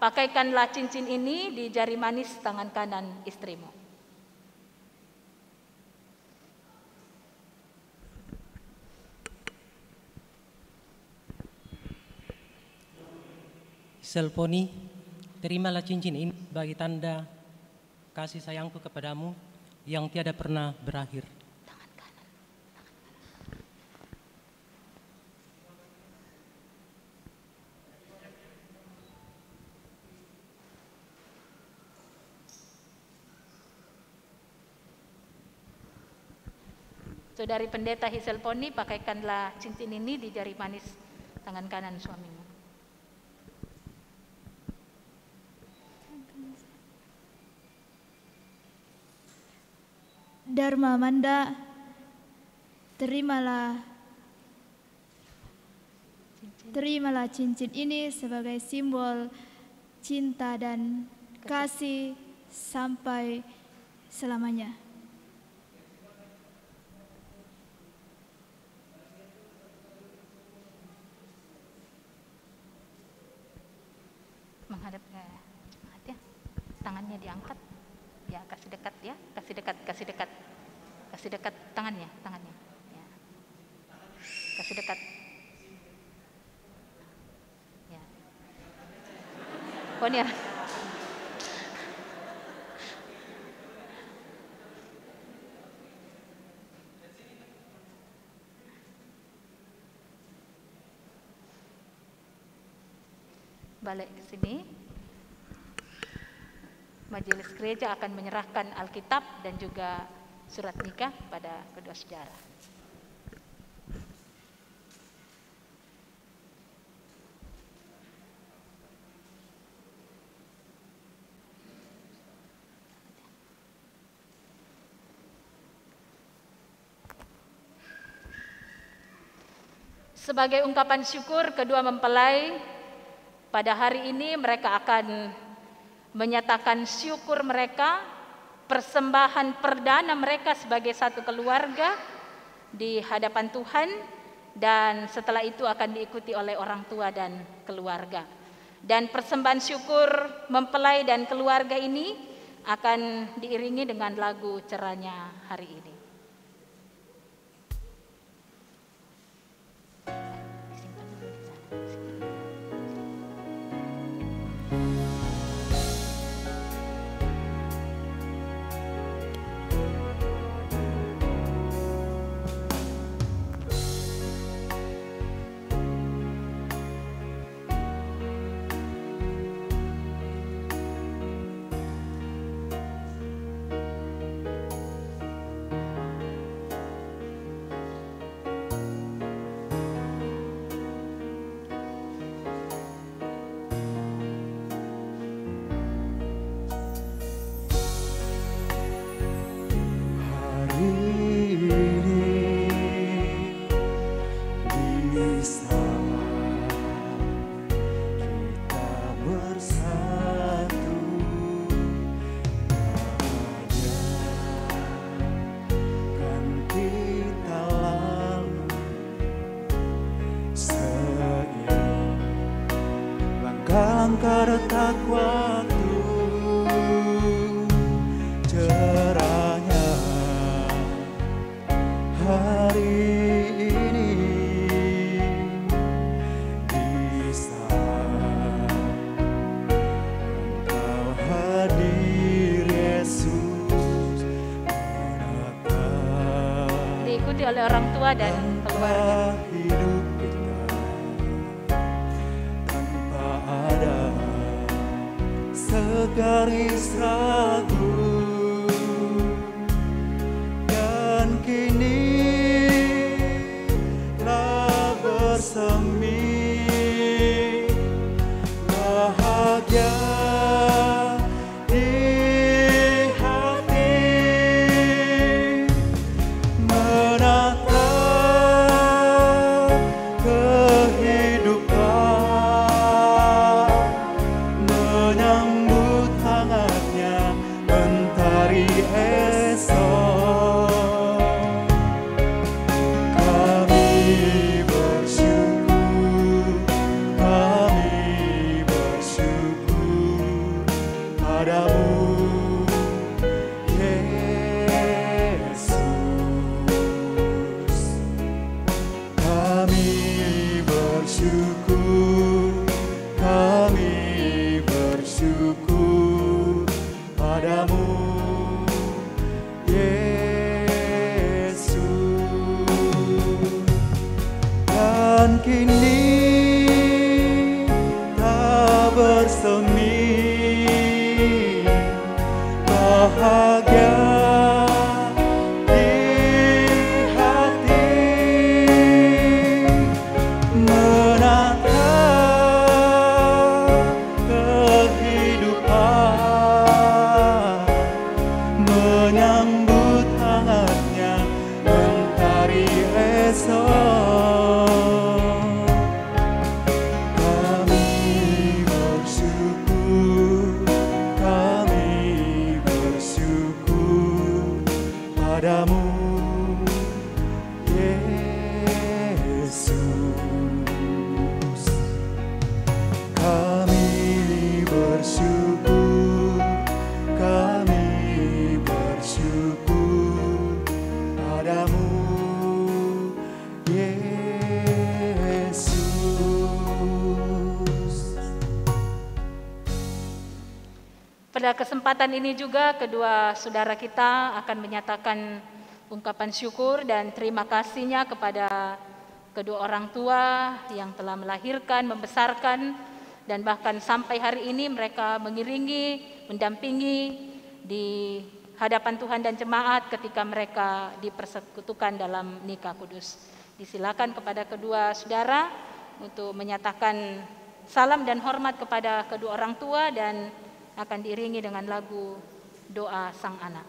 pakaikanlah cincin ini di jari manis tangan kanan istrimu. Hiselponi, terimalah cincin ini bagi tanda kasih sayangku kepadamu yang tiada pernah berakhir. Saudari Pendeta Hiselponi, pakaikanlah cincin ini di jari manis tangan kanan suamimu. Dharma Manda, terimalah cincin ini sebagai simbol cinta dan kasih sampai selamanya. Menghadap ya, tangannya diangkat, ya kasih dekat ya, kasih dekat tangannya, ya. Kasih dekat, ya. Ponier. Balik ke sini. Majelis gereja akan menyerahkan Alkitab dan juga surat nikah pada kedua saudara. Sebagai ungkapan syukur kedua mempelai, pada hari ini mereka akan menyatakan syukur mereka, persembahan perdana mereka sebagai satu keluarga di hadapan Tuhan, dan setelah itu akan diikuti oleh orang tua dan keluarga. Dan persembahan syukur mempelai dan keluarga ini akan diiringi dengan lagu cerahnya hari ini. Langkah dekat waktu, cerahnya hari ini bisa Engkau hadir Yesus menatap, diikuti oleh orang tua dan keluarga. Hidup kita tanpa ada segaris ragu, dan kini telah bersemi bahagia di hati, menatap kehidupan, menyambut hangatnya kini tak bersemi, bahagia di hati menatap kehidupan, menyambut hangatnya mentari esok. Padamu, Yesus, kami bersyukur, kami bersyukur padamu, Yesus. Pada kesempatan ini juga kedua saudara kita akan menyatakan ungkapan syukur dan terima kasihnya kepada kedua orang tua yang telah melahirkan, membesarkan, dan bahkan sampai hari ini mereka mengiringi, mendampingi di hadapan Tuhan dan jemaat ketika mereka dipersekutukan dalam nikah kudus. Disilakan kepada kedua saudara untuk menyatakan salam dan hormat kepada kedua orang tua dan akan diiringi dengan lagu doa sang anak.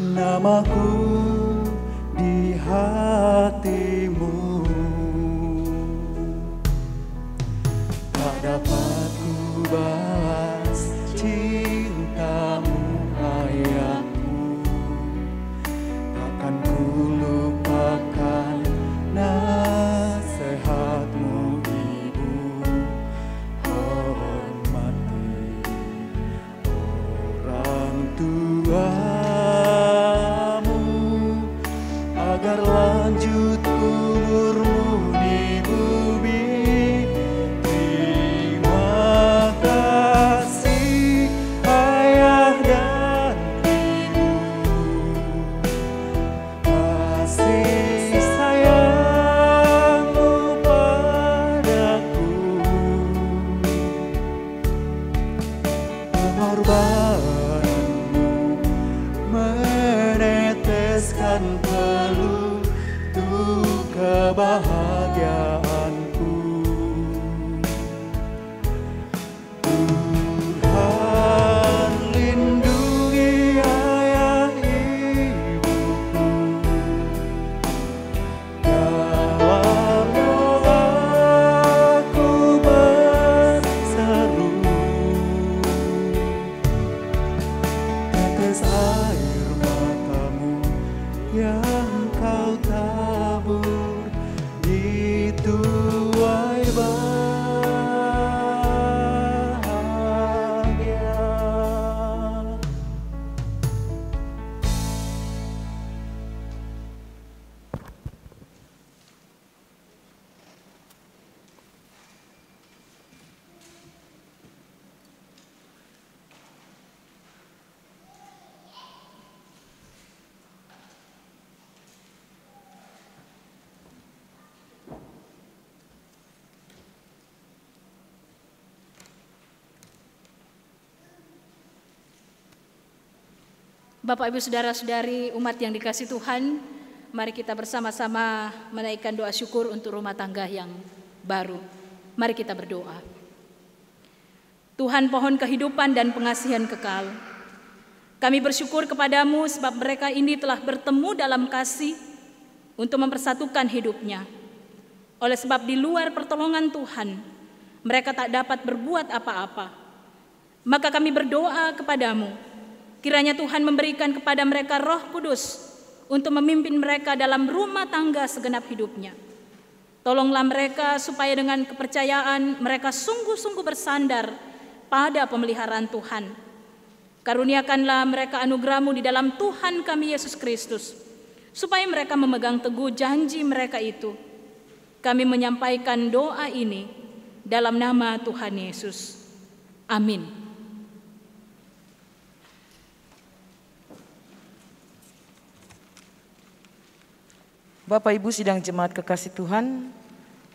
Namaku di hatimu, tak dapat ku balas cintamu ayahku, takkan ku lupakan nasihatmu ibu, hormati orang tua agar lanjut umurmu di bumi. Terima kasih ayah dan ibu, kasih sayangmu padaku, pengorbananmu meneteskan peluh kebahagiaanku. Tuhan lindungi ayah ibuku, dalam doaku berseru, tetes air matamu yang kau tabur di tuai bahagia. Bapak, Ibu, Saudara-saudari umat yang dikasihi Tuhan, Mari kita bersama-sama menaikkan doa syukur untuk rumah tangga yang baru. Mari kita berdoa. Tuhan pohon kehidupan dan pengasihan kekal, kami bersyukur kepadamu sebab mereka ini telah bertemu dalam kasih untuk mempersatukan hidupnya. Oleh sebab di luar pertolongan Tuhan, mereka tak dapat berbuat apa-apa. Maka kami berdoa kepadamu, kiranya Tuhan memberikan kepada mereka Roh Kudus untuk memimpin mereka dalam rumah tangga segenap hidupnya. Tolonglah mereka supaya dengan kepercayaan mereka sungguh-sungguh bersandar pada pemeliharaan Tuhan. Karuniakanlah mereka anugerah-Mu di dalam Tuhan kami Yesus Kristus, supaya mereka memegang teguh janji mereka itu. Kami menyampaikan doa ini dalam nama Tuhan Yesus. Amin. Bapak Ibu sidang jemaat kekasih Tuhan,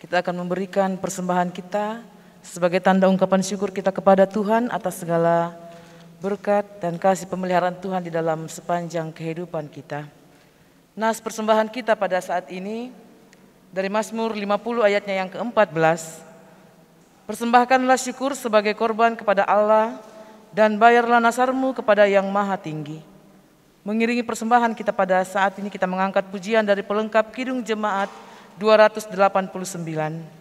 kita akan memberikan persembahan kita sebagai tanda ungkapan syukur kita kepada Tuhan atas segala berkat dan kasih pemeliharaan Tuhan di dalam sepanjang kehidupan kita. Nas persembahan kita pada saat ini dari Mazmur 50 ayatnya yang ke-14. Persembahkanlah syukur sebagai korban kepada Allah dan bayarlah nasarmu kepada Yang Maha Tinggi. Mengiringi persembahan kita pada saat ini kita mengangkat pujian dari pelengkap Kidung Jemaat 289.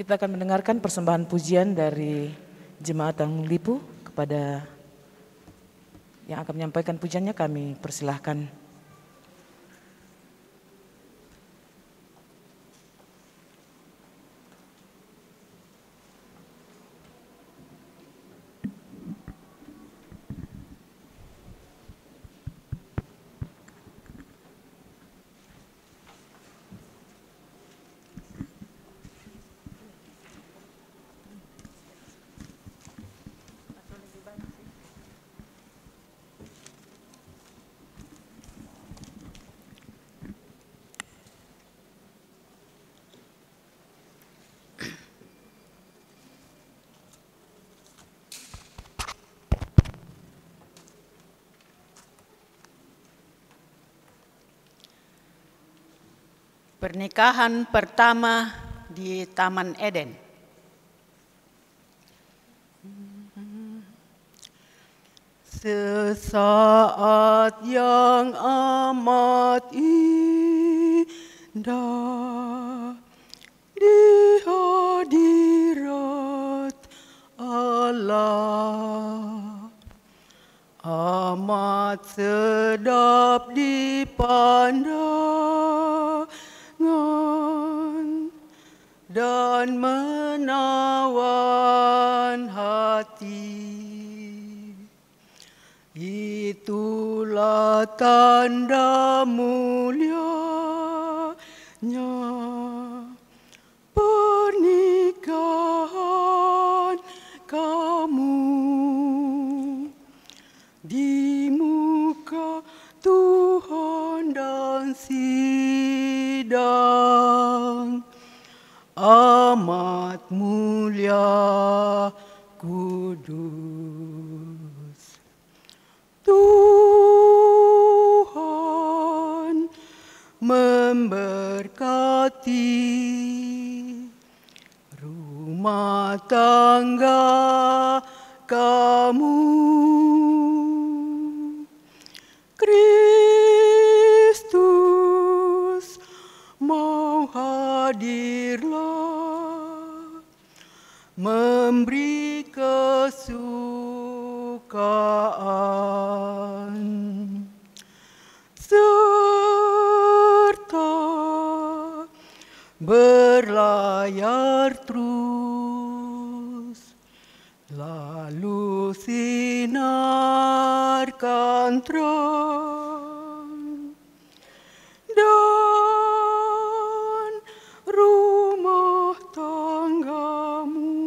Kita akan mendengarkan persembahan pujian dari Jemaat Tanggung Lipu. Kepada yang akan menyampaikan pujiannya kami persilahkan. Pernikahan pertama di Taman Eden. Sesaat yang amat indah di hadirat Allah, amat sedap dipandang dan menawan hati. Itulah tanda mulianya pernikahan kamu di muka Tuhan dan sidang. Amat mulia kudus. Tuhan memberkati rumah tangga kamu. Kristus mau hadirlah memberi kesukaan serta berlayar terus, lalu sinarkan terang dan rumah tanggamu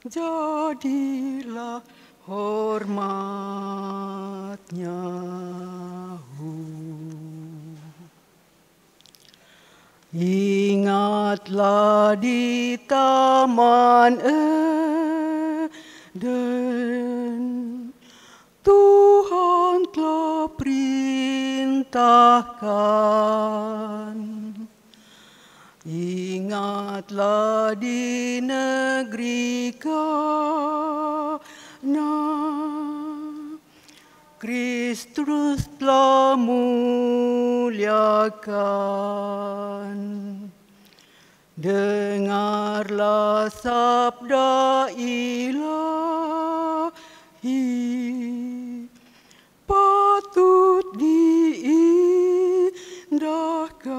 jadilah hormatnya. Ingatlah di Taman Eden, Tuhan telah perintahkan. Ingatlah di negeri Kana, Kristus telah muliakan. Dengarlah sabda ilahi, patut diindahkan.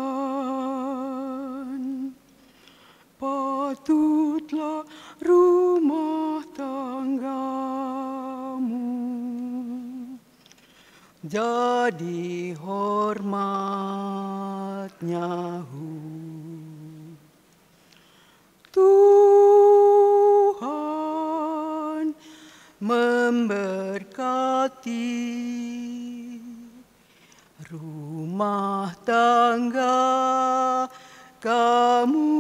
Patutlah rumah tanggamu jadi hormatnya. Tuhan memberkati rumah tangga kamu.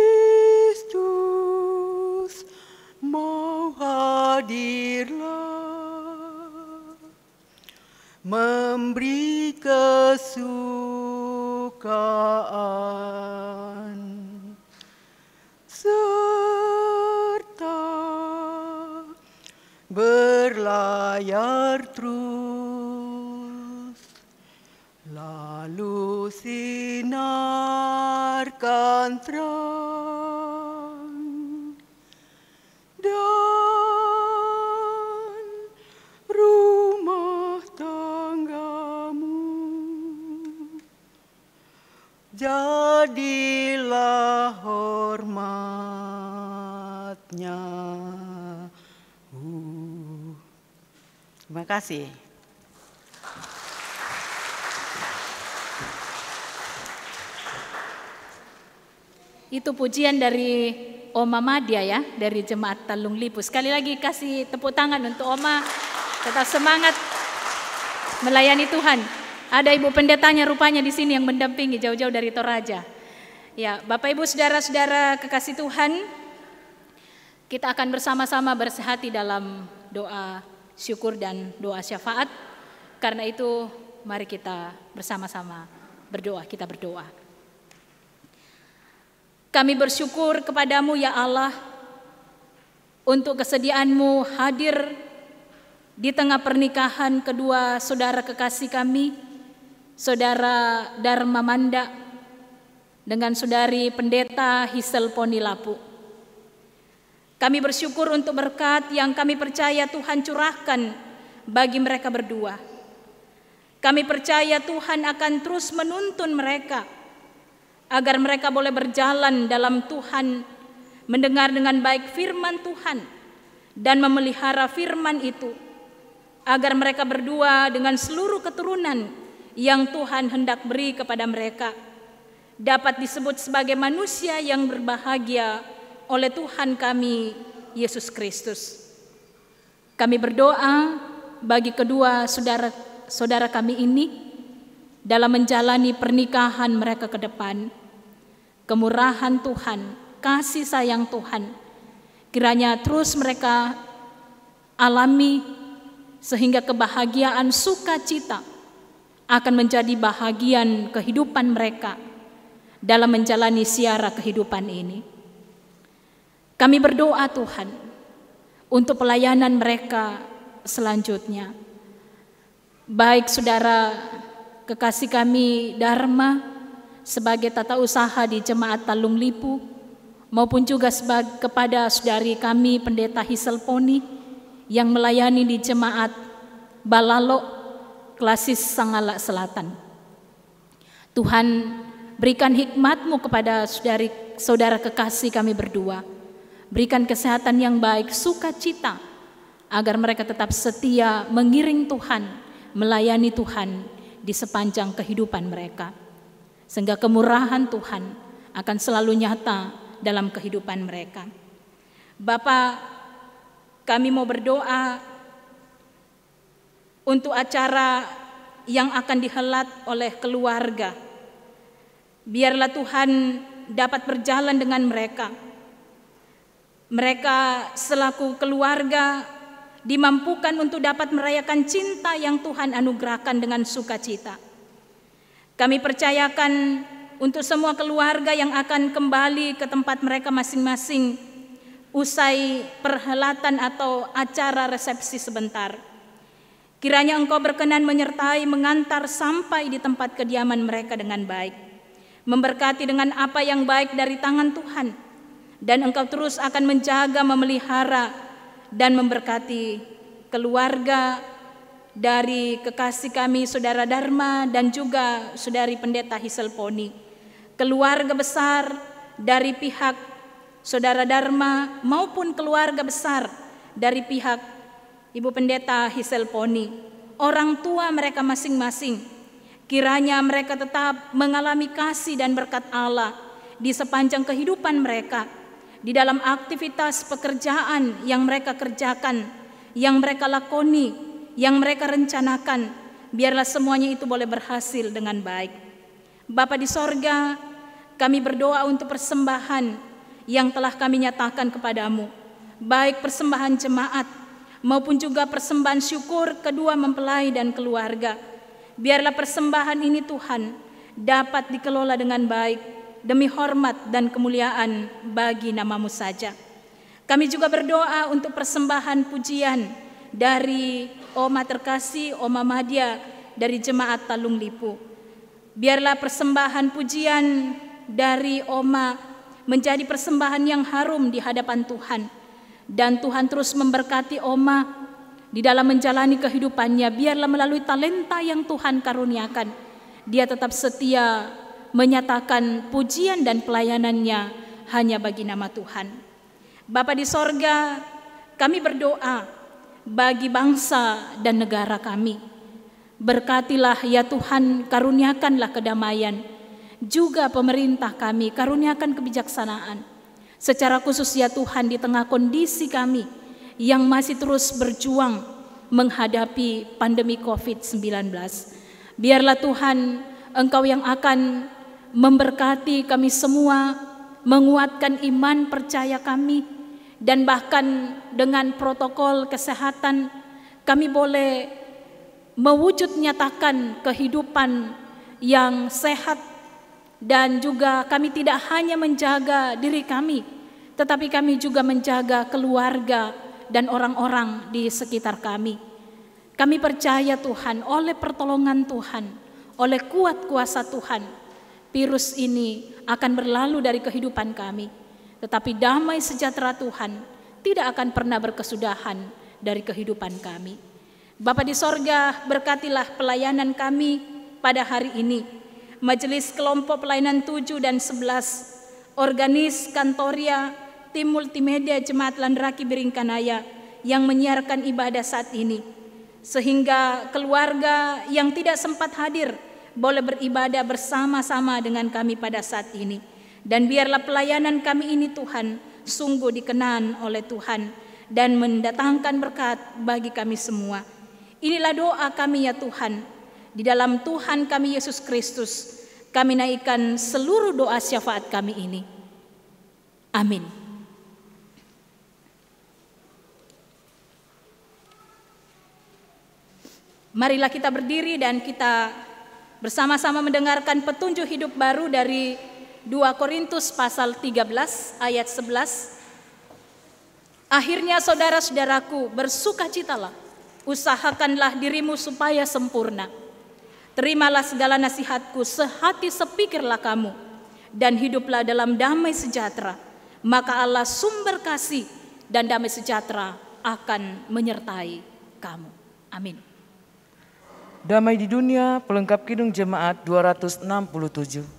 Kristus mau hadirlah memberi kesukaan serta berlayar terus, lalu selalu sinarkan terang dan rumah tanggamu jadilah hormatnya. Terima kasih. Itu pujian dari Oma Madia ya, dari Jemaat Talung Lipu. Sekali lagi kasih tepuk tangan untuk Oma, tetap semangat melayani Tuhan. Ada Ibu Pendetanya rupanya di sini yang mendampingi jauh-jauh dari Toraja. Ya, Bapak Ibu saudara-saudara kekasih Tuhan, kita akan bersama-sama bersehati dalam doa syukur dan doa syafaat. Karena itu mari kita bersama-sama berdoa, kita berdoa. Kami bersyukur kepadamu ya Allah untuk kesediaanmu hadir di tengah pernikahan kedua saudara kekasih kami, Saudara Dharma Manda dengan Saudari Pendeta Hisel Poni Lapu. Kami bersyukur untuk berkat yang kami percaya Tuhan curahkan bagi mereka berdua. Kami percaya Tuhan akan terus menuntun mereka agar mereka boleh berjalan dalam Tuhan, mendengar dengan baik firman Tuhan dan memelihara firman itu, agar mereka berdua dengan seluruh keturunan yang Tuhan hendak beri kepada mereka dapat disebut sebagai manusia yang berbahagia oleh Tuhan kami Yesus Kristus. Kami berdoa bagi kedua saudara kami ini dalam menjalani pernikahan mereka ke depan. Kemurahan Tuhan, kasih sayang Tuhan, kiranya terus mereka alami sehingga kebahagiaan sukacita akan menjadi bahagian kehidupan mereka dalam menjalani siara kehidupan ini. Kami berdoa Tuhan untuk pelayanan mereka selanjutnya. Baik saudara kekasih kami Dharma sebagai tata usaha di Jemaat Talung Lipu maupun juga kepada saudari kami Pendeta Hisel Poni yang melayani di Jemaat Balalo Klasis Sanggala Selatan. Tuhan berikan hikmat-Mu kepada saudara kekasih kami berdua. Berikan kesehatan yang baik, sukacita agar mereka tetap setia mengiring Tuhan, melayani Tuhan di sepanjang kehidupan mereka. Sehingga kemurahan Tuhan akan selalu nyata dalam kehidupan mereka. Bapa, kami mau berdoa untuk acara yang akan dihelat oleh keluarga. Biarlah Tuhan dapat berjalan dengan mereka. Mereka selaku keluarga dimampukan untuk dapat merayakan cinta yang Tuhan anugerahkan dengan sukacita. Kami percayakan untuk semua keluarga yang akan kembali ke tempat mereka masing-masing usai perhelatan atau acara resepsi sebentar. Kiranya Engkau berkenan menyertai mengantar sampai di tempat kediaman mereka dengan baik. Memberkati dengan apa yang baik dari tangan Tuhan. Dan Engkau terus akan menjaga, memelihara dan memberkati keluarga dari kekasih kami Saudara Dharma dan juga Saudari Pendeta Hisel Poni. Keluarga besar dari pihak Saudara Dharma maupun keluarga besar dari pihak Ibu Pendeta Hisel Poni. Orang tua mereka masing-masing. Kiranya mereka tetap mengalami kasih dan berkat Allah di sepanjang kehidupan mereka. Di dalam aktivitas pekerjaan yang mereka kerjakan, yang mereka lakoni, yang mereka rencanakan, biarlah semuanya itu boleh berhasil dengan baik. Bapa di sorga, kami berdoa untuk persembahan yang telah kami nyatakan kepadamu, baik persembahan jemaat maupun juga persembahan syukur kedua mempelai dan keluarga. Biarlah persembahan ini Tuhan dapat dikelola dengan baik, demi hormat dan kemuliaan bagi nama-Mu saja. Kami juga berdoa untuk persembahan pujian dari Oma terkasih, Oma Madia dari Jemaat Talung Lipu. Biarlah persembahan pujian dari Oma menjadi persembahan yang harum di hadapan Tuhan. Dan Tuhan terus memberkati Oma di dalam menjalani kehidupannya. Biarlah melalui talenta yang Tuhan karuniakan, dia tetap setia menyatakan pujian dan pelayanannya hanya bagi nama Tuhan. Bapa di sorga, kami berdoa bagi bangsa dan negara kami. Berkatilah ya Tuhan, karuniakanlah kedamaian. Juga pemerintah kami, karuniakan kebijaksanaan. Secara khusus ya Tuhan, di tengah kondisi kami yang masih terus berjuang menghadapi pandemi COVID-19. Biarlah Tuhan, Engkau yang akan memberkati kami semua, menguatkan iman percaya kami, dan bahkan dengan protokol kesehatan kami boleh mewujud nyatakan kehidupan yang sehat. Dan juga kami tidak hanya menjaga diri kami, tetapi kami juga menjaga keluarga dan orang-orang di sekitar kami. Kami percaya Tuhan, oleh pertolongan Tuhan, oleh kuat kuasa Tuhan, virus ini akan berlalu dari kehidupan kami. Tetapi damai sejahtera Tuhan tidak akan pernah berkesudahan dari kehidupan kami. Bapa di sorga, berkatilah pelayanan kami pada hari ini. Majelis kelompok pelayanan 7 dan 11, Organis Kantoria, tim multimedia Jemaat Landraki Biringkanaya yang menyiarkan ibadah saat ini. Sehingga keluarga yang tidak sempat hadir boleh beribadah bersama-sama dengan kami pada saat ini. Dan biarlah pelayanan kami ini Tuhan sungguh dikenan oleh Tuhan dan mendatangkan berkat bagi kami semua. Inilah doa kami ya Tuhan. Di dalam Tuhan kami Yesus Kristus, kami naikkan seluruh doa syafaat kami ini. Amin. Marilah kita berdiri dan kita bersama-sama mendengarkan petunjuk hidup baru dari 2 Korintus pasal 13 ayat 11. Akhirnya saudara-saudaraku, bersukacitalah, usahakanlah dirimu supaya sempurna. Terimalah segala nasihatku, sehati sepikirlah kamu, dan hiduplah dalam damai sejahtera. Maka Allah sumber kasih dan damai sejahtera akan menyertai kamu. Amin. Damai di dunia, pelengkap Kidung Jemaat 267.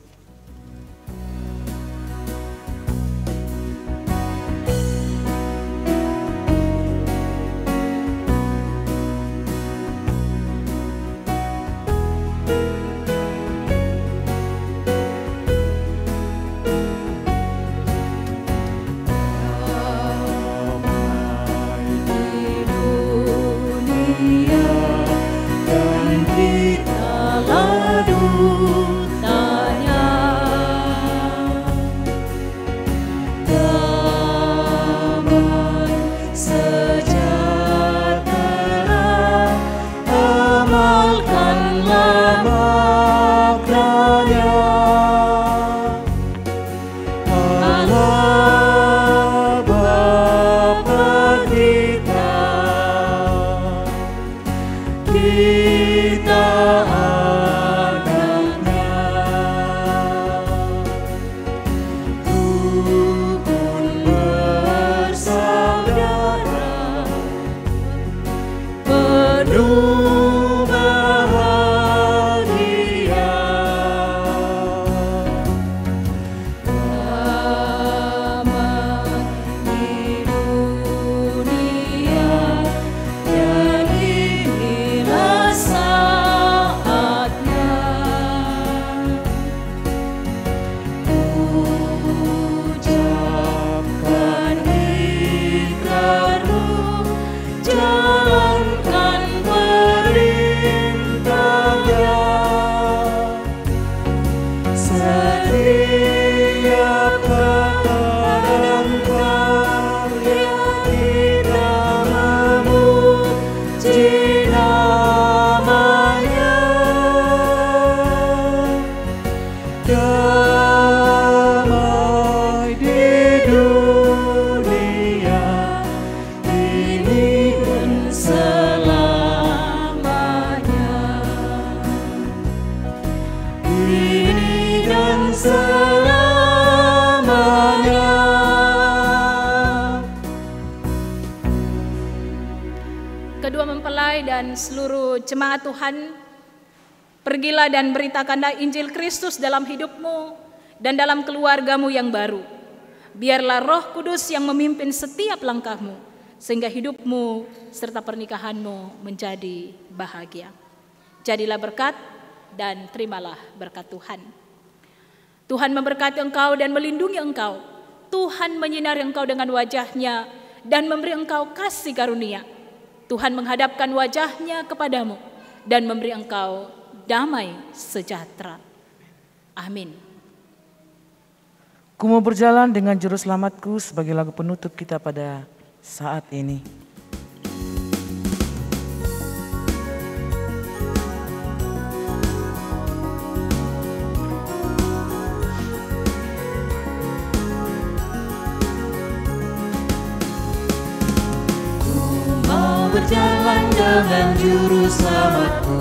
Tanya selamanya. Kedua mempelai dan seluruh jemaat Tuhan, pergilah dan beritakanlah Injil Kristus dalam hidupmu dan dalam keluargamu yang baru. Biarlah Roh Kudus yang memimpin setiap langkahmu, sehingga hidupmu serta pernikahanmu menjadi bahagia. Jadilah berkat dan terimalah berkat Tuhan. Tuhan memberkati engkau dan melindungi engkau. Tuhan menyinari engkau dengan wajah-Nya dan memberi engkau kasih karunia. Tuhan menghadapkan wajah-Nya kepadamu dan memberi engkau damai sejahtera. Amin. Ku mau berjalan dengan juru selamatku sebagai lagu penutup kita pada saat ini. Berjalan dengan juru selamatku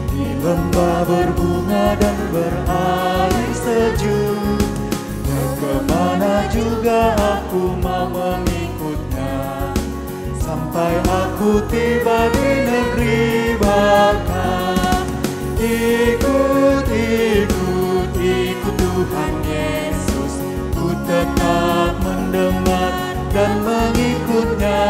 di lembah berbunga dan berair sejuk. Kemana juga aku mau mengikutnya, sampai aku tiba di negeri baka. Ikut, ikut, ikut Tuhan Yesus, ku tetap mendengar dan mengikutnya.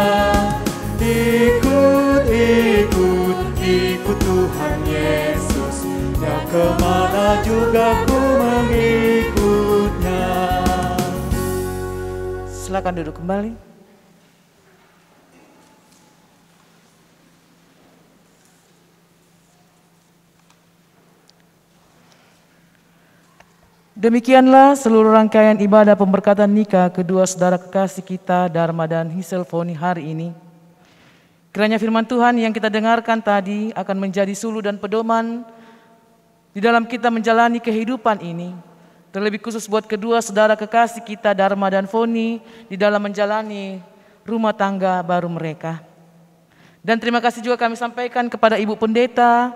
Ikut, ikut, ikut Tuhan Yesus, ya kemana juga ku mengikutnya. Silakan duduk kembali. Demikianlah seluruh rangkaian ibadah pemberkatan nikah kedua saudara kekasih kita Dharma dan Hiselfoni hari ini. Kiranya firman Tuhan yang kita dengarkan tadi akan menjadi suluh dan pedoman di dalam kita menjalani kehidupan ini. Terlebih khusus buat kedua saudara kekasih kita Dharma dan Foni di dalam menjalani rumah tangga baru mereka. Dan terima kasih juga kami sampaikan kepada Ibu Pendeta,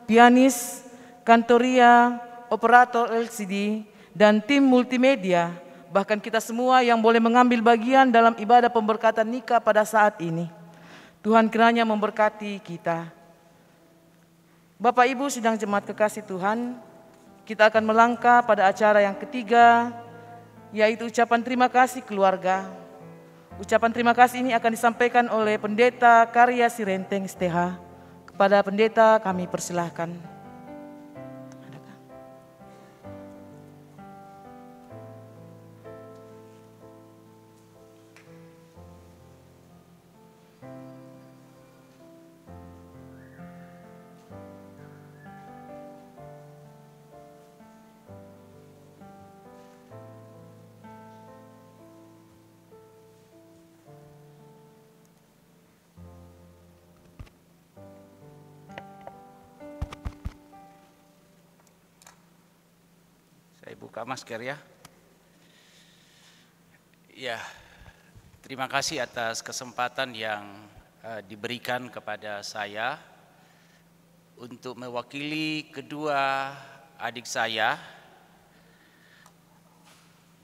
pianis, kantoria, operator LCD, dan tim multimedia. Bahkan kita semua yang boleh mengambil bagian dalam ibadah pemberkatan nikah pada saat ini. Tuhan kiranya memberkati kita. Bapak Ibu sidang jemaat kekasih Tuhan, kita akan melangkah pada acara yang ketiga, yaitu ucapan terima kasih keluarga. Ucapan terima kasih ini akan disampaikan oleh Pendeta Karya Sirenteng STH. Kepada pendeta kami persilahkan. Saya buka masker ya. Ya, terima kasih atas kesempatan yang diberikan kepada saya untuk mewakili kedua adik saya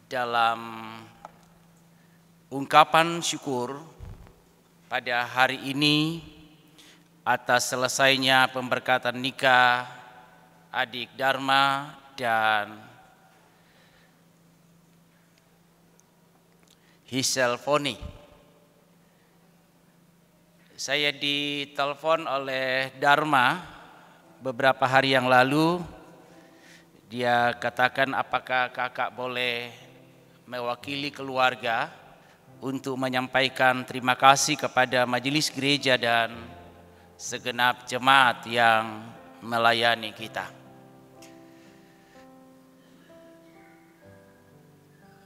dalam ungkapan syukur pada hari ini atas selesainya pemberkatan nikah adik Dharma dan Hiselfoni. Saya ditelepon oleh Dharma beberapa hari yang lalu. Dia katakan apakah kakak boleh mewakili keluarga untuk menyampaikan terima kasih kepada majelis gereja dan segenap jemaat yang melayani kita.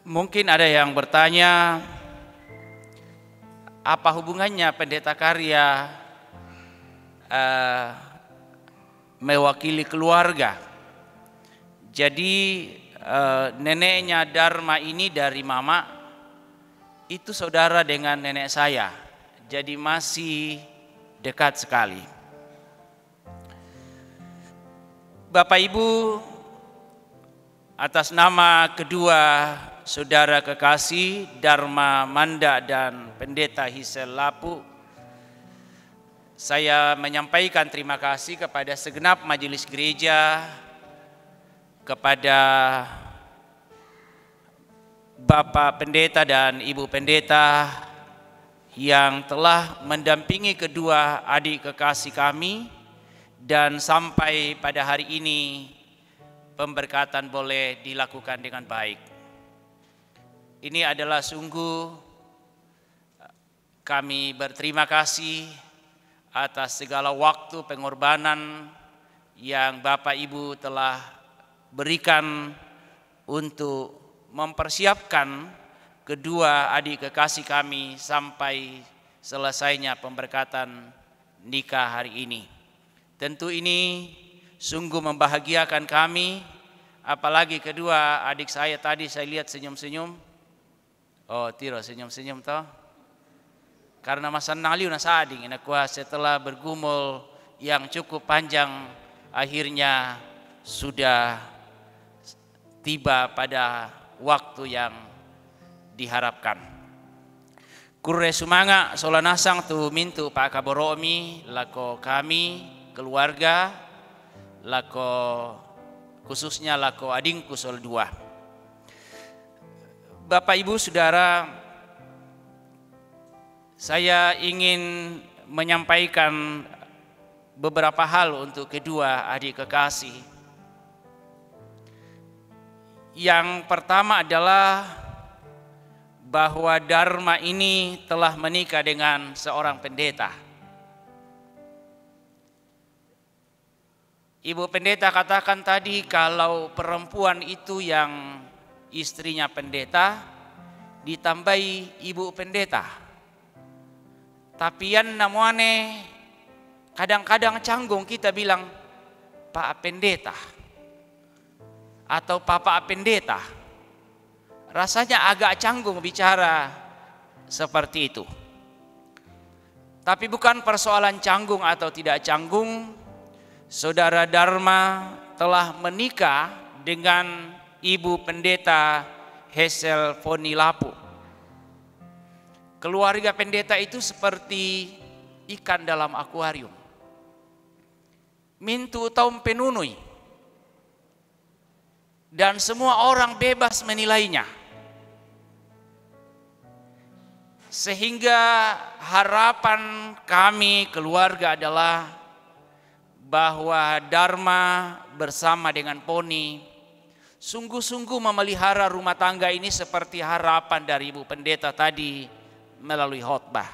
Mungkin ada yang bertanya, apa hubungannya Pendeta Karya mewakili keluarga? Jadi neneknya Dharma ini dari mama itu saudara dengan nenek saya, jadi masih dekat sekali. Bapak Ibu, atas nama kedua saudara kekasih Dharma Manda dan Pendeta Hisel Lapu, saya menyampaikan terima kasih kepada segenap majelis gereja, kepada Bapak Pendeta dan Ibu Pendeta yang telah mendampingi kedua adik kekasih kami, dan sampai pada hari ini pemberkatan boleh dilakukan dengan baik. Ini adalah sungguh kami berterima kasih atas segala waktu pengorbanan yang Bapak Ibu telah berikan untuk mempersiapkan kedua adik kekasih kami sampai selesainya pemberkatan nikah hari ini. Tentu ini sungguh membahagiakan kami, apalagi kedua adik saya tadi saya lihat senyum-senyum. Oh, tiro senyum-senyum toh. Karena masa naliu nasading inakua setelah bergumul yang cukup panjang akhirnya sudah tiba pada waktu yang diharapkan. Kurre sumanga solanasang tu mintu Pak Kaboromi lako kami keluarga, lako khususnya lako adingku sol 2. Bapak Ibu Saudara, saya ingin menyampaikan beberapa hal untuk kedua adik kekasih. Yang pertama adalah bahwa Dharma ini telah menikah dengan seorang pendeta. Ibu pendeta katakan tadi kalau perempuan itu yang istrinya pendeta ditambahi ibu pendeta. Tapi yang namanya kadang-kadang canggung kita bilang Pak Pendeta atau Papa Pendeta. Rasanya agak canggung bicara seperti itu. Tapi bukan persoalan canggung atau tidak canggung. Saudara Dharma telah menikah dengan Ibu Pendeta Hisel Foni Lapu. Keluarga pendeta itu seperti ikan dalam akuarium. Mintu taum penunui. Dan semua orang bebas menilainya. Sehingga harapan kami keluarga adalah bahwa Dharma bersama dengan Poni sungguh-sungguh memelihara rumah tangga ini seperti harapan dari Ibu Pendeta tadi melalui khotbah.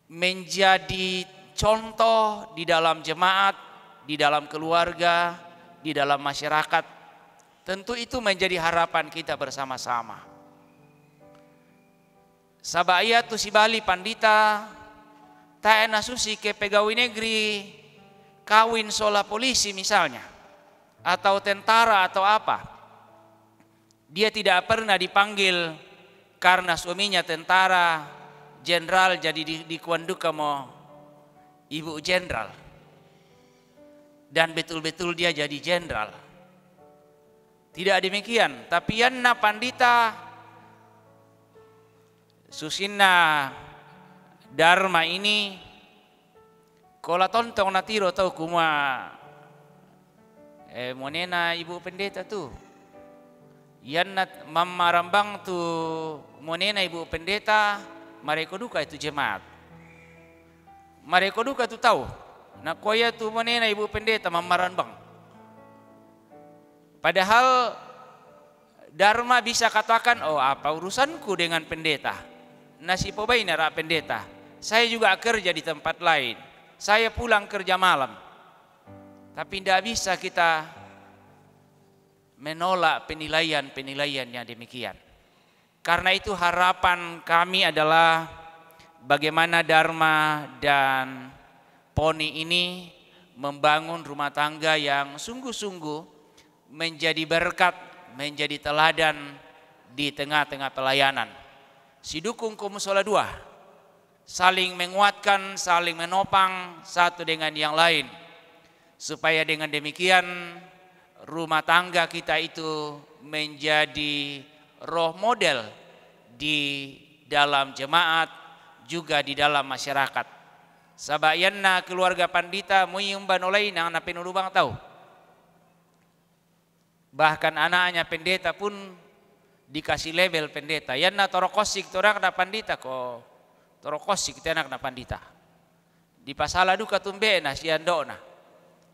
Menjadi contoh di dalam jemaat, di dalam keluarga, di dalam masyarakat. Tentu itu menjadi harapan kita bersama-sama. Sabaya tu si Bali pandita, taena susi ke pegawai negeri, kawin sola polisi misalnya. Atau tentara atau apa. Dia tidak pernah dipanggil karena suaminya tentara, jenderal jadi dikuanduka mau ibu jenderal. Dan betul-betul dia jadi jenderal. Tidak demikian, tapi yanna pandita Susinna Dharma ini kola tontong natiro tau kuma monena Ibu Pendeta tu. Yanna mamarambang tu monena Ibu Pendeta, mereka duka itu jemaat. Mereka duka tu tahu. Nak koya tu monena Ibu Pendeta mamarambang. Padahal Dharma bisa katakan, oh apa urusanku dengan pendeta? Nasi pobai nara pendeta. Saya juga kerja di tempat lain. Saya pulang kerja malam. Tapi tidak bisa kita menolak penilaian-penilaian yang demikian. Karena itu harapan kami adalah bagaimana Dharma dan Poni ini membangun rumah tangga yang sungguh-sungguh menjadi berkat, menjadi teladan di tengah-tengah pelayanan. Sidukung Kumusola 2, saling menguatkan, saling menopang satu dengan yang lain. Supaya dengan demikian rumah tangga kita itu menjadi role model di dalam jemaat, juga di dalam masyarakat. Sabayanna keluarga pandita muyumban oleh nang na penulubang tahu. Bahkan anaknya pendeta pun dikasih label pendeta. Yanna torokosik torang na pandita ko. Torokosik itu anak na pandita. Di pasala duka tumbe na siandona.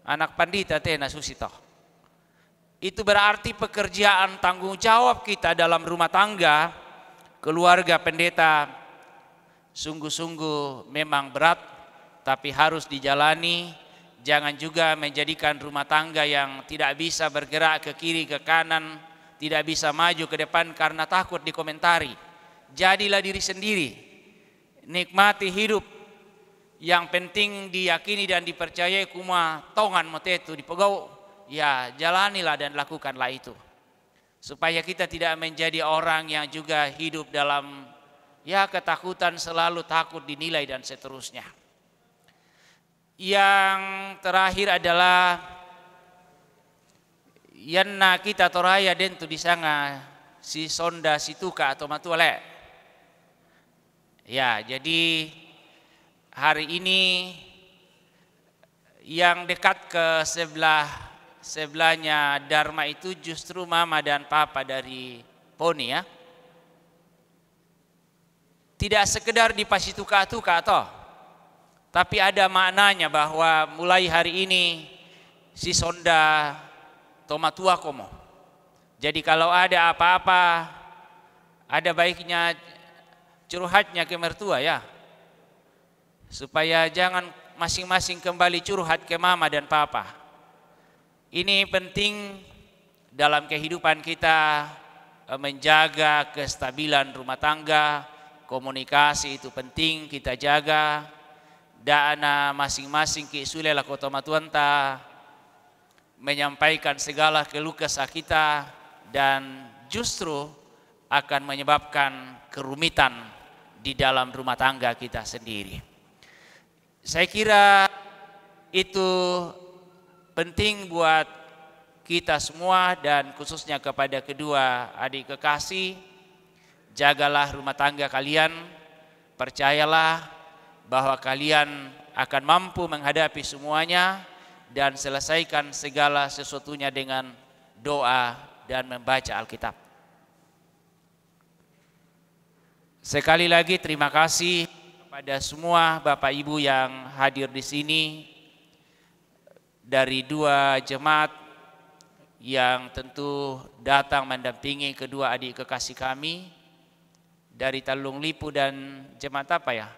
Anak pandita tena susito. Itu berarti pekerjaan tanggung jawab kita dalam rumah tangga, keluarga pendeta sungguh-sungguh memang berat, tapi harus dijalani. Jangan juga menjadikan rumah tangga yang tidak bisa bergerak ke kiri ke kanan, tidak bisa maju ke depan karena takut dikomentari. Jadilah diri sendiri, nikmati hidup. Yang penting diyakini dan dipercayai kuma tongan motetu dipegau. Ya jalanilah dan lakukanlah itu. Supaya kita tidak menjadi orang yang juga hidup dalam ya ketakutan, selalu takut dinilai dan seterusnya. Yang terakhir adalah yanna kita toraya dentu di sana si sonda si tuka atau matuale. Ya, jadi hari ini yang dekat ke sebelahnya Dharma itu justru mama dan papa dari Poni ya. Tidak sekedar dipasituka-tuka toh, tapi ada maknanya bahwa mulai hari ini si sonda tomatua komo. Jadi kalau ada apa-apa, ada baiknya curhatnya ke mertua ya. Supaya jangan masing-masing kembali curhat ke mama dan papa. Ini penting dalam kehidupan kita, menjaga kestabilan rumah tangga, komunikasi itu penting kita jaga. Dana masing-masing kiisulela kota matuanta menyampaikan segala keluh kesah kita dan justru akan menyebabkan kerumitan di dalam rumah tangga kita sendiri. Saya kira itu penting buat kita semua dan khususnya kepada kedua adik kekasih. Jagalah rumah tangga kalian, percayalah bahwa kalian akan mampu menghadapi semuanya dan selesaikan segala sesuatunya dengan doa dan membaca Alkitab. Sekali lagi terima kasih kepada semua Bapak Ibu yang hadir di sini dari dua jemaat yang tentu datang mendampingi kedua adik kekasih kami dari Talung Lipu dan jemaat apa ya?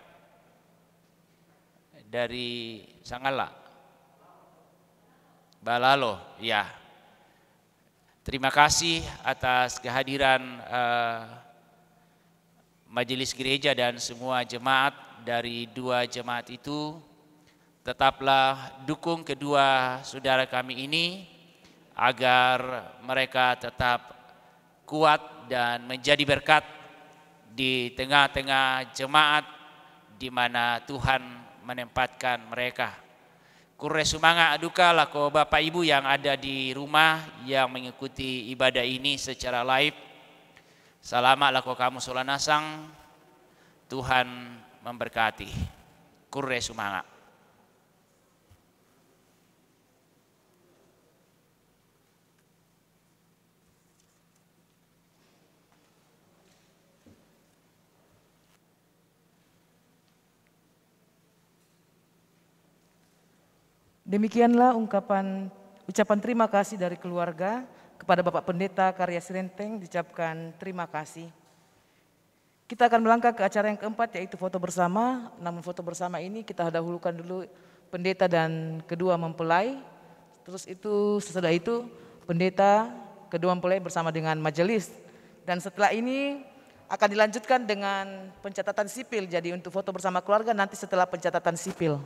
Dari Sangala, Balalo, ya. Terima kasih atas kehadiran majelis gereja dan semua jemaat dari dua jemaat itu. Tetaplah dukung kedua saudara kami ini agar mereka tetap kuat dan menjadi berkat di tengah-tengah jemaat di mana Tuhan menempatkan mereka. Kurre sumanga aduka lako Bapak Ibu yang ada di rumah yang mengikuti ibadah ini secara live. Selamat lako kamu solanasang. Tuhan memberkati. Kurre sumanga. Demikianlah ucapan terima kasih dari keluarga kepada Bapak Pendeta Karya Sirenteng, diucapkan terima kasih. Kita akan melangkah ke acara yang keempat yaitu foto bersama. Namun foto bersama ini kita dahulukan dulu pendeta dan kedua mempelai. Terus itu sesudah itu pendeta, kedua mempelai bersama dengan majelis. Dan setelah ini akan dilanjutkan dengan pencatatan sipil. Jadi untuk foto bersama keluarga nanti setelah pencatatan sipil.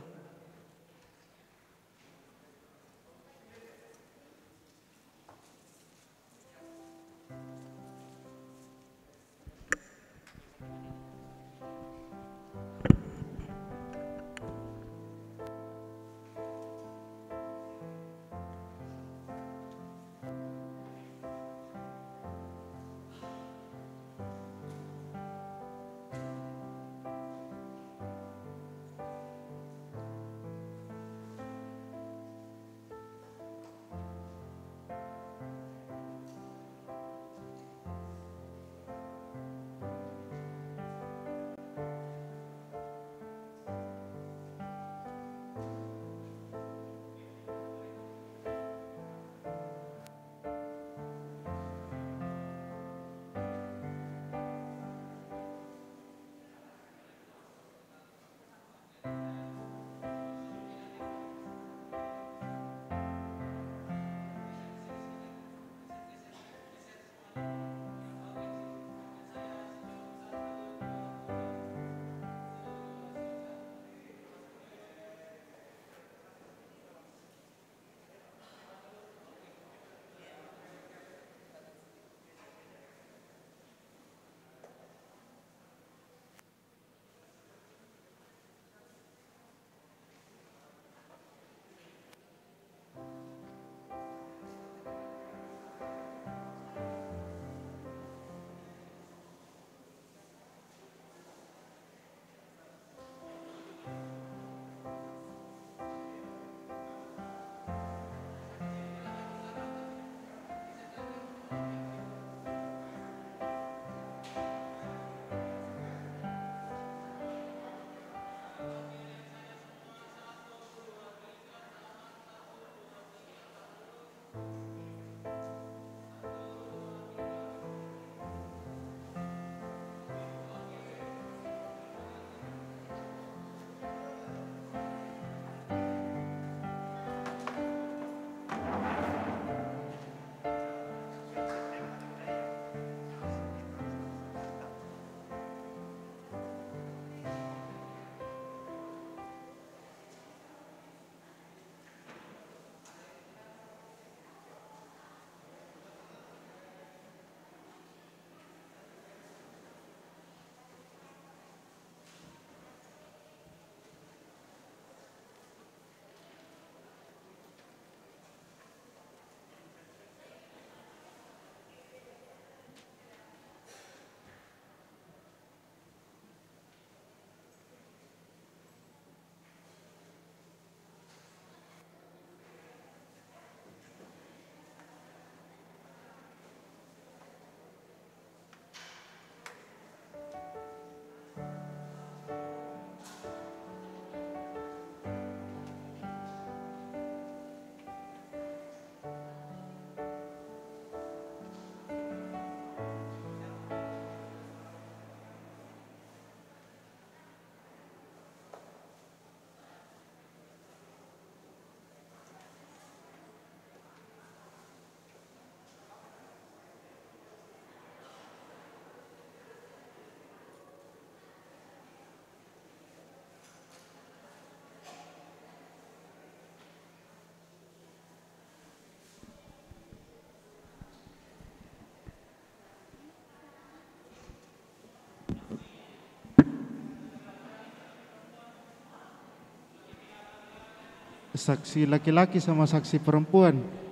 saksi laki-laki sama saksi perempuan.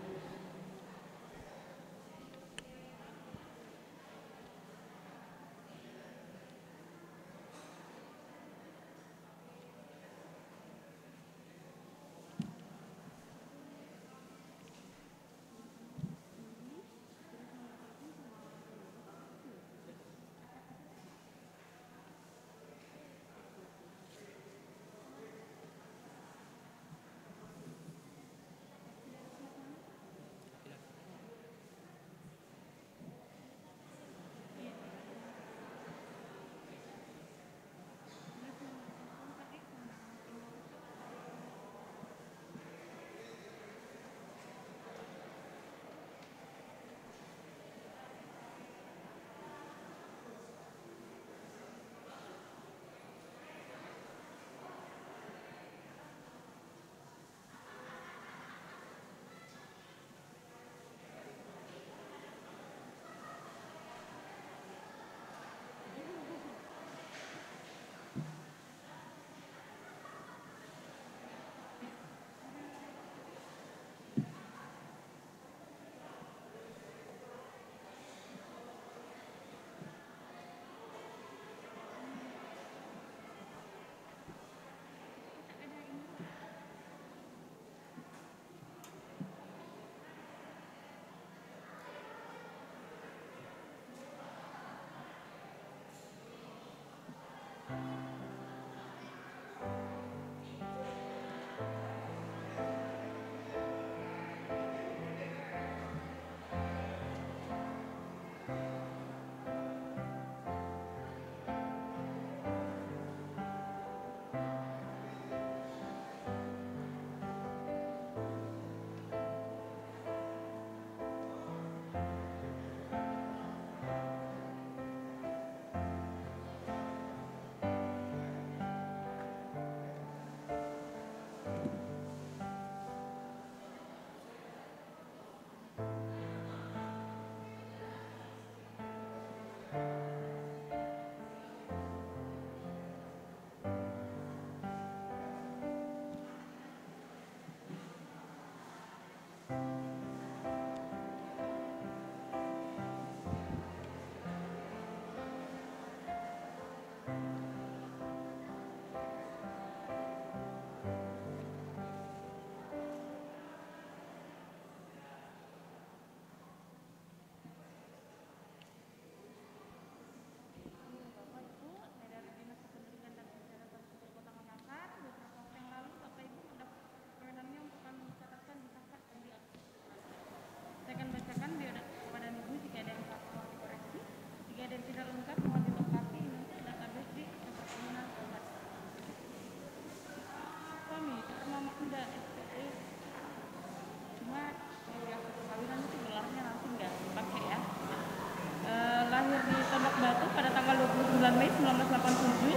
Mei 1987,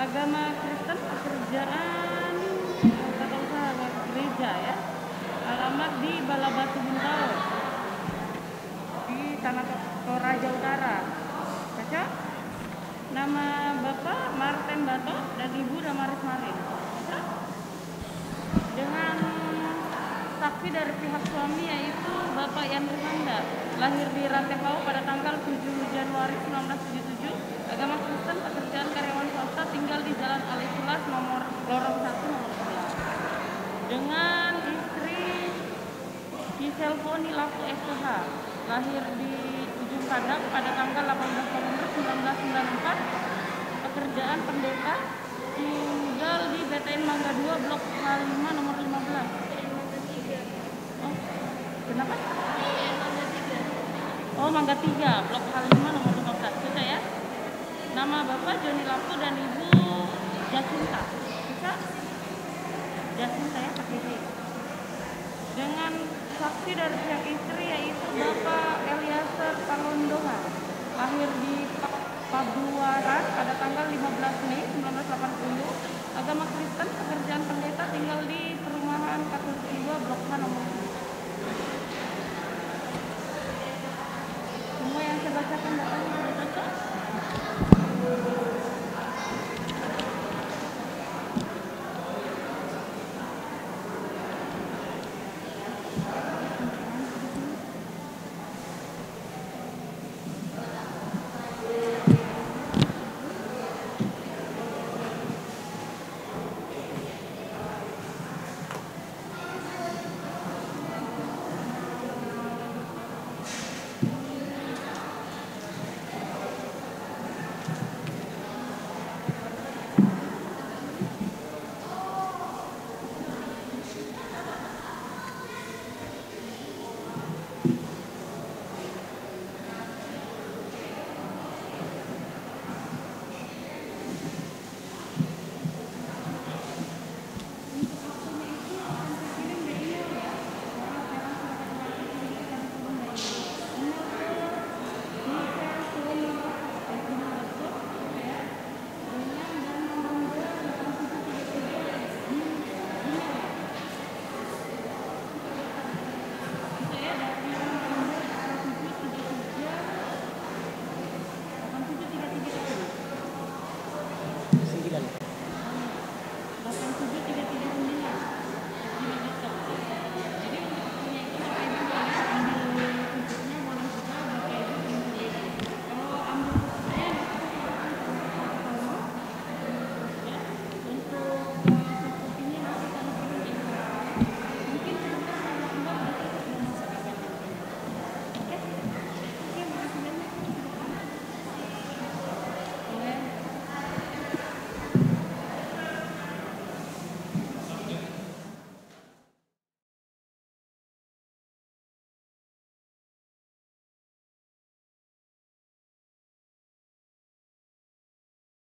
agama Kristen, pekerjaan tata usaha gereja ya, alamat di Balabatu Bintaro di Tanah Toraja Utara. Baca nama Bapak Martin Bato dan Ibu Damaris Marin. Baca dengan saksi dari pihak suami yaitu Bapak Yandri Manda, lahir di Rantepau pada tanggal 7 Januari 1977, agama Kristen, pekerjaan karyawan swasta, tinggal di Jalan Al-Ikhlas nomor lorong 1 nomor 11. Dengan istri Giselfoni Laku SH, lahir di Ujung Padang pada tanggal 18 November 1994, pekerjaan pendeta, tinggal di BTN Mangga 2 Blok H5 nomor 15. Oh, kenapa? Oh, Mangga 3 Blok H5 nomor 15. Sudah ya. Nama Bapak Joni Laku dan Ibu Jacinta. Bisa? Jacinta ya, pakai D. Dengan saksi dari pihak istri yaitu Bapak Eliaser Palondonga, lahir di Pabuaran pada tanggal 15 Mei 1980, agama Kristen, pekerjaan pendeta, tinggal di perumahan Katolik 2 Blok H nomor 3.